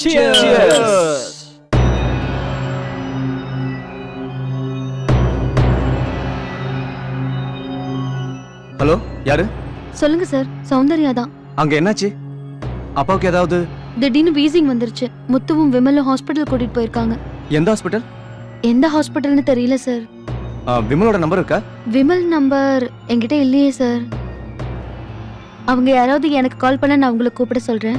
Cheers. ஹலோ, யாரு? சொல்லுங்க சார், சௌந்தர்யா தான். அங்க என்னாச்சு? அப்பாவுக்கு ஏதாவது? திடீர்னு வீசிங் வந்துருச்சு. முத்துவும் விமலும் ஹாஸ்பிட்டல் கூட்டிட்டு போயிருக்காங்க. எந்த ஹாஸ்பிட்டல்? எந்த ஹாஸ்பிட்டல்னு தெரியல சார். விமலோட நம்பர் இருக்கா? விமல் நம்பர் என்கிட்ட இல்லையே சார். அவங்க யாராவது எனக்கு கால் பண்ண நான் உங்களுக்கு கூப்பிட சொல்றேன்.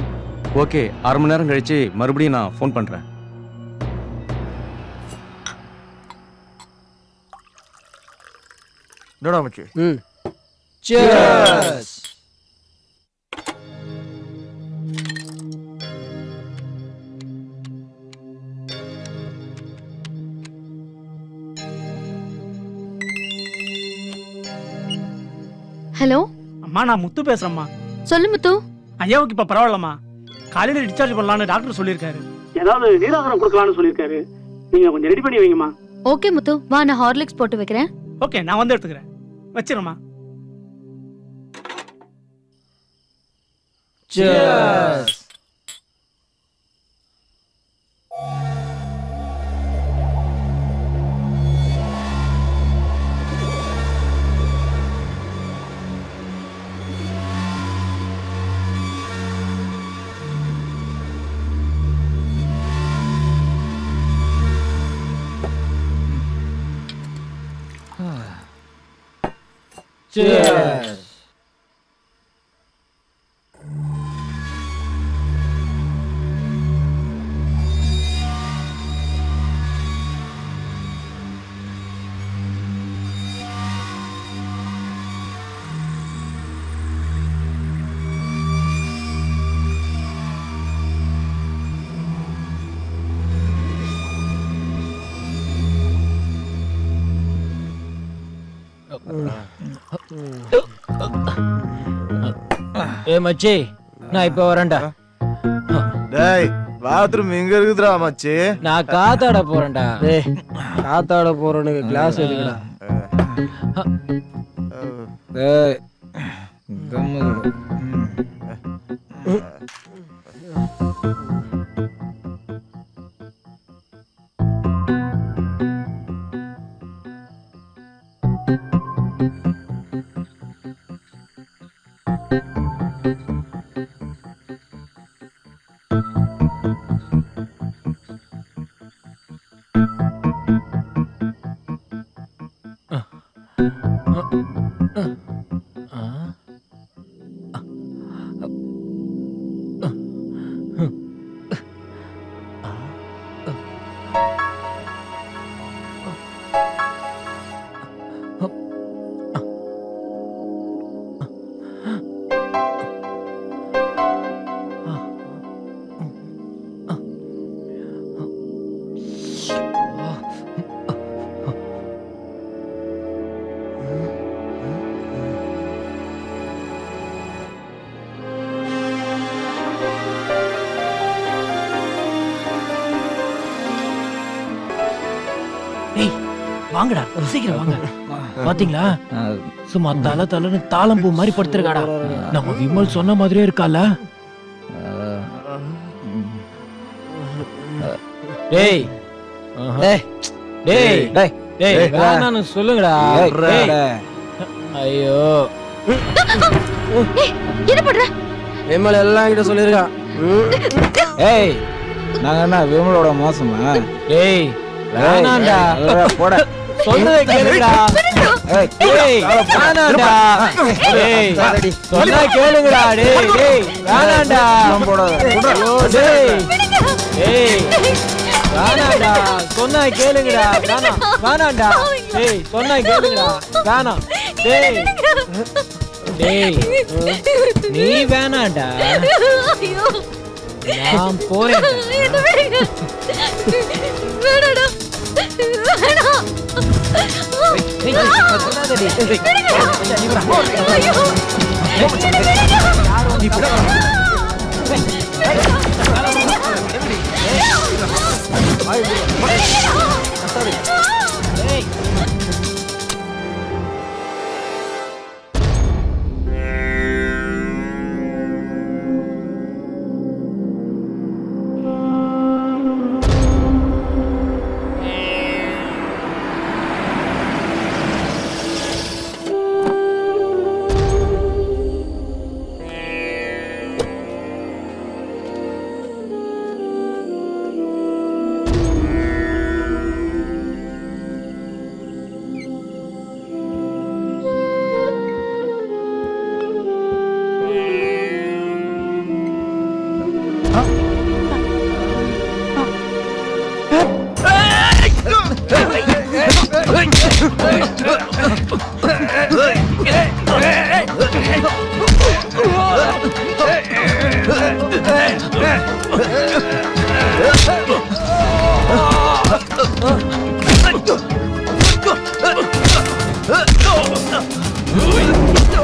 ஓகே, அரை மணி நேரம் கழிச்சு மறுபடியும் நான் ஃபோன் பண்றேன். என்னடா மச்சி? Cheers. ஹலோ அம்மா நான் முத்து பேசுறேம்மா. சொல்லு முத்து. ஐயாவுக்கு இப்ப பரவாயில்லம்மா. காலையில டிஸ்சார்ஜ் பண்ணலாம்னு டாக்டர் சொல்லியிருக்காரு. ஏதாவது நீராகாரம் கொடுக்கலாம்னு சொல்லியிருக்காரு. நீங்க கொஞ்சம் ரெடி பண்ணி வைங்கம்மா. ஓகே முத்து, வா நான் ஹார்லிக்ஸ் போட்டு வைக்கிறேன். ஓகே, நான் வந்து எடுத்துக்கிறேன். வச்சிரம்மா. Cheers. Cheers. ஏ மச்சி, நான் இப்ப வரேன்டா. டேய் பாத்ரூம் எங்க இருக்குதுடா மச்சி? நான் காத்தாட போறேன்டா. டேய் காத்தாட போறனுக்கு கிளாஸ் எடுக்கடா. டேய் கம்மு. வாங்கடா, சீக்கிரம் வாங்க. பாத்தீங்களா, சும்மா தலை தலைன்னு தாளம்பூ மாதிரி படுத்துருக்காடா. நம்ம விமல் சொன்ன மாதிரியே இருக்கால. டேய் டேய் டேய் டேய் வேணான்னு சொல்லுங்கடா. ஐயோ என்ன பண்ற? விமல் எல்லாம் கிட்ட சொல்லிருக்கான். ஏய் நாங்க என்ன விமலோட மோசமா? டேய் வேணாண்டா, போட சொல்றதை கேளுங்கடா. டேய் வேணாண்டா. டேய் சொன்னா கேளுங்கடா. டேய் டேய் வேணாண்டா. டேய் டேய் வேணாண்டா, சொன்னா கேளுங்கடா. வேணாண்டா. டேய் சொன்னா கேளுங்கடா. வேணாம். டேய் டேய் நீ வேணாண்டா, நான் போறேன்.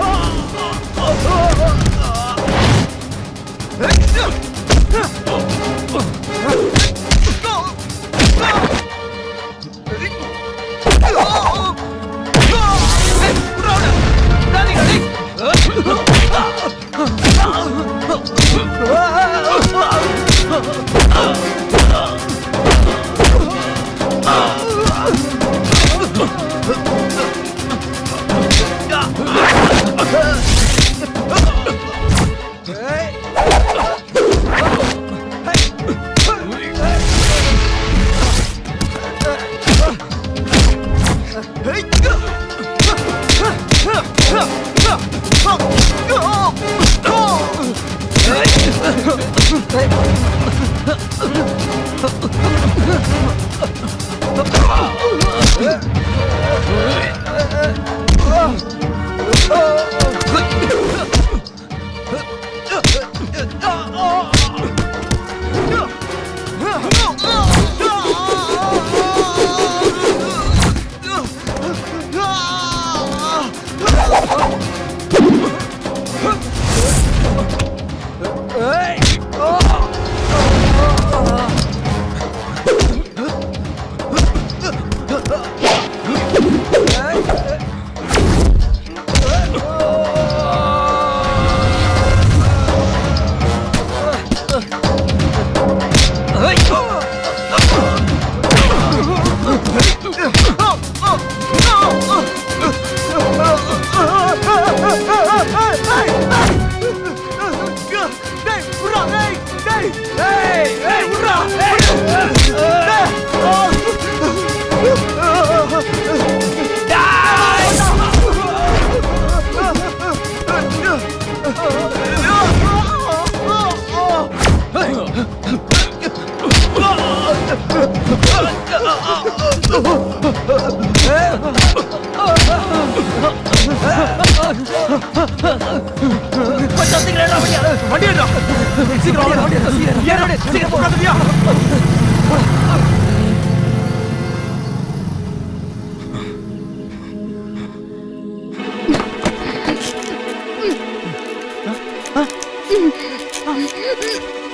Oh!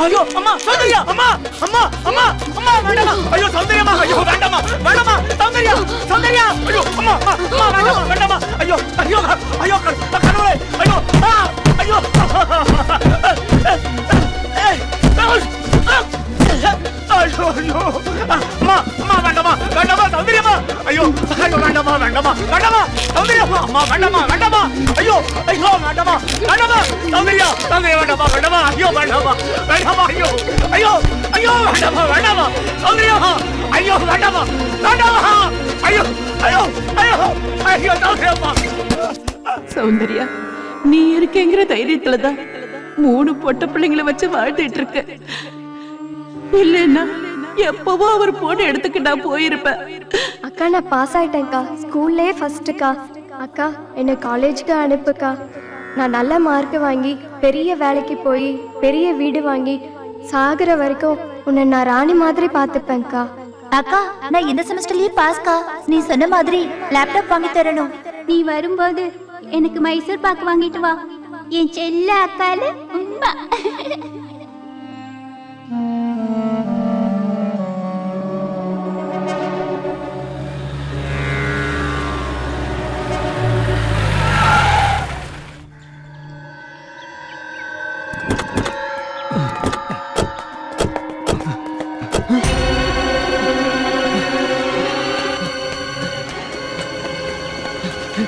ஐயோ அம்மா சௌந்தர்யா அம்மா அம்மா அம்மா அம்மா வேண்டாமா ஐயோ சௌந்தர்யாமா ஐயோ வேண்டாமா வேண்டாமா சௌந்தர்யா சௌந்தர்யா ஐயோ அம்மா அம்மா வேண்டாமா வேண்டாமா ஐயோ ஐயோ ஐயோ கடவுளே ஐயோ ஐயோ ஐயோ ஐயோ அம்மா அம்மா வேண்டாமா வேண்டாமா சௌந்தர்யாமா ஐயோ ஐயோ வேண்டாமா வேண்டாமா வேண்டாமா சௌந்தர்யாமா அம்மா வேண்டாமா வேண்டாமா ஐயோ ஐயோ வேண்டாமா வேண்டாமா சௌந்தர்யா சௌந்தர்யா வேண்டாமா வேண்டாமா ஐயோ வேண்டாமா வேண்டாமா ஐயோ ஐயோ ஐயோ வேண்டாமா வேண்டாமா சௌந்தர்யாமா ஐயோ வேண்டாமா வேண்டாமா ஐயோ ஐயோ ஐயோ ஐயோ சௌந்தர்யாமா சௌந்தர்யா நீ இருக்கேங்கிற தைரியத்துலதான் 3 பொட்ட பிள்ளைங்களை வச்சு வாழ்ந்துட்டு இருக்க. இல்லன்னா எப்பவோ அவர் போட்டு எடுத்துக்கு நான் போயிருப்பேன். அக்கா நான் பாஸ் ஆயிட்டேன்க்கா. ஸ்கூல்லே ஃபர்ஸ்ட்டுக்கா. அக்கா என்னை காலேஜுக்கு அனுப்புக்கா. நான் நல்ல மார்க் வாங்கி பெரிய வேலைக்கு போய் பெரிய வீடு வாங்கி சாகுற வரைக்கும் உன்னை நான் ராணி மாதிரி பார்த்துப்பேன்க்கா. அக்கா நான் இந்த செமஸ்டர்லயே பாஸ்கா. நீ சொன்ன மாதிரி லேப்டாப் வாங்கி தரணும். நீ வரும்போது எனக்கு மைசூர் பாக்கு வாங்கிட்டு வா. என் செல்ல அக்கால உண்மை.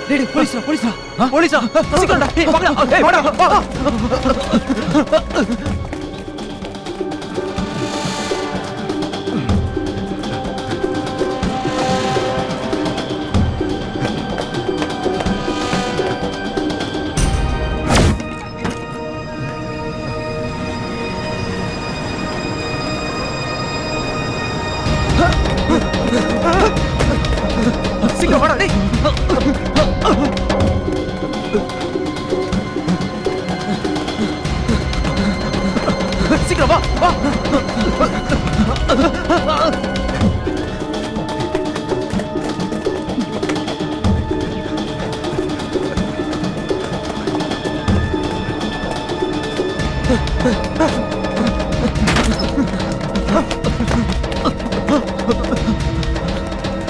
டேய் போலீஸ்ரா போலீஸ்ரா போலீஸ்ரா சீக்கிரம்டா ஏய் வாடா ஏய் வாடா வா சீக்கிரம் வாடா டேய் சீக்கிரம் வா வா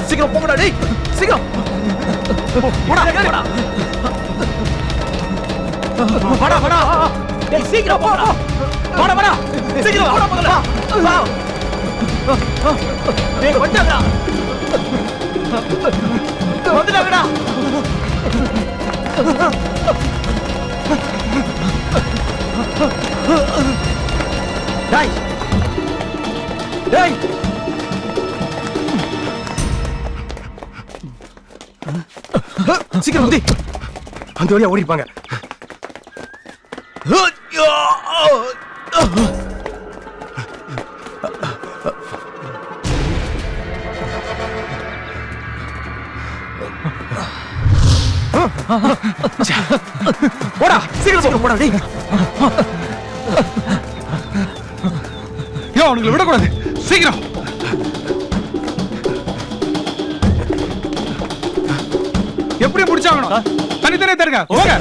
சீக்கிரம் போங்கடா டேய் சீக்கிரம் போடா போடா வாடா வாடா டேய் சீக்கிரம் போடா வாடா வாடா சீக்கிரம் வாடா மகளே வா டேய் வந்துடா வந்துடா டேய் டேய் சீக்கிரம் வந்து அந்த வழியா ஓடிப்பாங்க. போடா சீக்கிரம் போடா டேய் அவனுங்களை விடக்கூடாது சீக்கிரம் எப்படி முடிச்சாகணும் தனித்தனியே தருங்க போங்க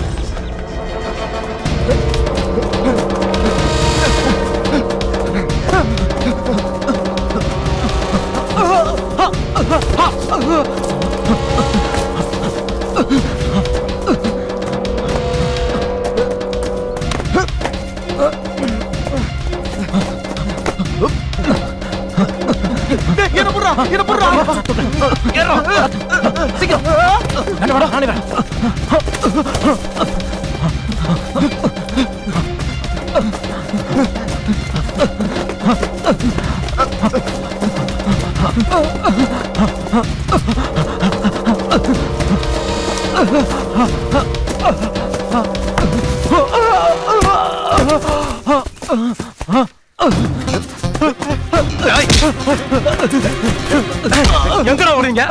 எங்கடா ஓடுறீங்க?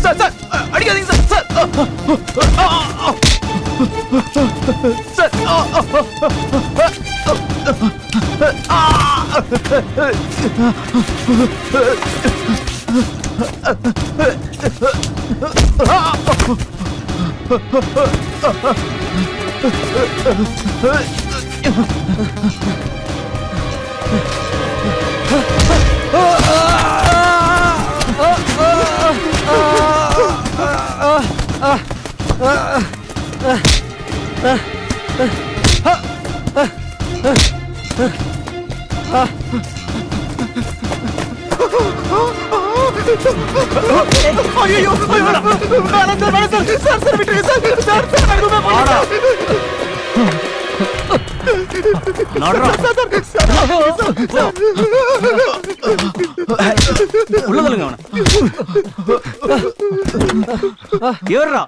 சார் சார் அடிக்காதீங்க சார் சார் ஐயோ வேணாம் சார் சார் விட்டுருங்க சார் சார் சார் எதுவுமே பண்ணல உள்ளதல்லுங்க அவனை ஏறா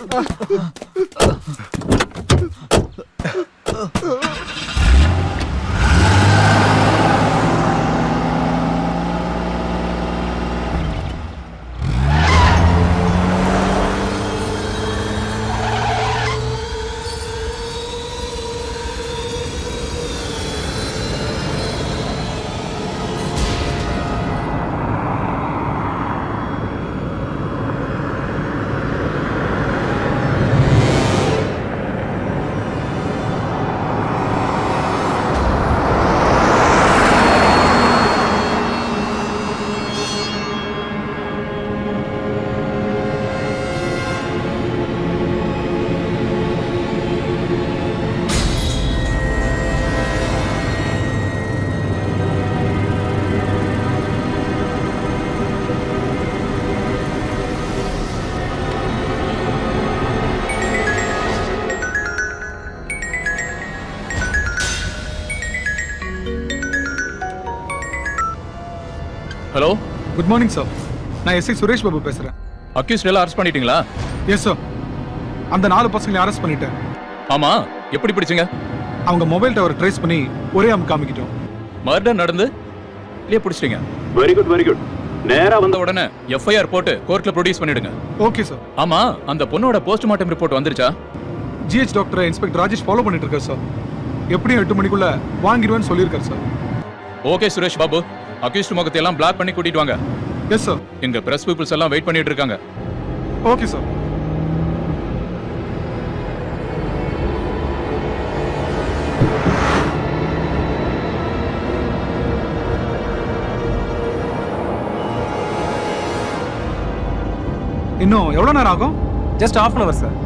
ஹலோ குட் மார்னிங் சார். நான் எஸ்ஐ சுரேஷ் பாபு பேசுறேன். அக்யூஸ்ட் எல்லாம் அரெஸ்ட் பண்ணிட்டீங்களா? Yes sir. அந்த 4 பசங்களை அரெஸ்ட் பண்ணிட்டேன். ஆமா, எப்படி பிடிச்சீங்க? அவங்க மொபைல் டவர் ட்ரேஸ் பண்ணி ஒரே காமிக்கிட்டோம். மர்டர் நடந்து இல்லையே பிடிச்சிட்டீங்க. Very good very good. நேரா வந்த உடனே எஃப்ஐஆர் போட்டு கோர்ட்ல ப்ரொடியூஸ் பண்ணிடுங்க. Okay sir. ஆமா, அந்த பொண்ணோட போஸ்ட்மார்ட்டம் ரிப்போர்ட் வந்துருச்சா? GH doctor inspector Rajesh follow பண்ணிட்டு இருக்காரு சார். எப்படியும் 8 மணிக்குள்ள வாங்கிடுவேன்னு சொல்லியிருக்காரு sir. Okay Suresh Babu, accused முகத்தை எல்லாம் பிளாக் பண்ணி கூட்டிட்டு வாங்க. Yes sir. எங்க பிரஸ் பீப்புள்ஸ் எல்லாம் வெயிட் பண்ணிட்டு இருக்காங்க. Okay sir. இன்னும் எவ்வளவு நேரம் ஆகும்? Just half an hour sir.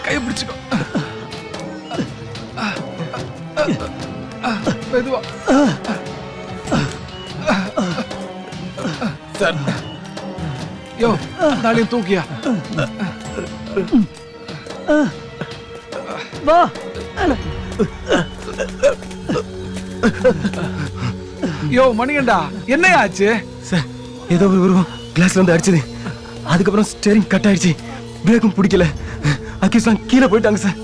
கை பிடிச்சுக்கோ. மெதுவா. சார் யோ நாளையும் தூக்கியா வா. யோ மணிகண்டா என்னையா ஆச்சு? சார் ஏதோ ஒரு உருவம் கிளாஸ்ல வந்து அடிச்சது. அதுக்கப்புறம் ஸ்டேரிங் கட் ஆயிடுச்சு, பிரேக்கும் பிடிக்கல. அகிஸ்தான் கீழே போயிட்டாங்க சார்.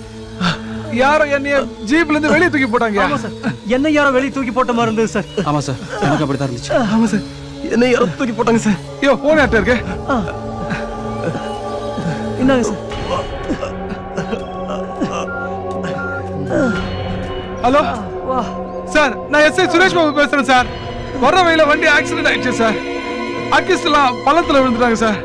யாரோ என்னைய ஜீப்ல இருந்து வெளியே தூக்கி போட்டாங்க. ஆமா சார், என்ன யாரோ வெளியே தூக்கி போட்ட மாதிரி இருந்தது சார். ஆமா சார், எனக்கு அப்படிதான் இருந்துச்சு. ஆமா சார், என்ன யாரோ தூக்கி போட்டாங்க சார். ஐயோ போன் யார்ட்ட இருக்கு? என்னங்க சார்? ஹலோ சார், நான் எஸ்ஐ சுரேஷ் பாபு பேசுறேன் சார். வர வழியில வண்டி ஆக்சிடென்ட் ஆயிடுச்சு சார். அக்கிஸ்லாம் பள்ளத்துல விழுந்துட்டாங்க சார்.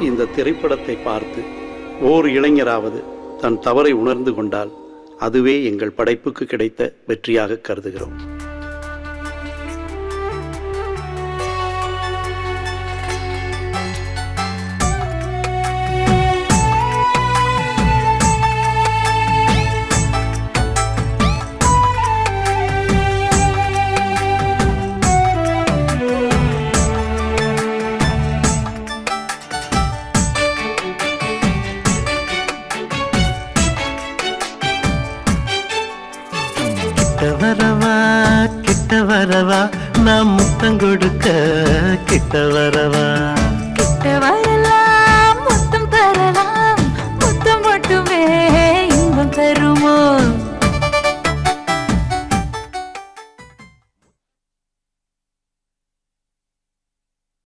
இந்த திரைப்படத்தை பார்த்து ஓர் இளைஞராவது தன் தவறை உணர்ந்து கொண்டால் அதுவே எங்கள் படைப்புக்கு கிடைத்த வெற்றியாக கருதுகிறோம். கிட்ட வரவா நான் முத்தம் கொடுக்க கிட்ட வரவா கிட்ட வரலாம் முத்தம் தரலாம் முத்தம் மட்டுமே இன்பம் தருமோ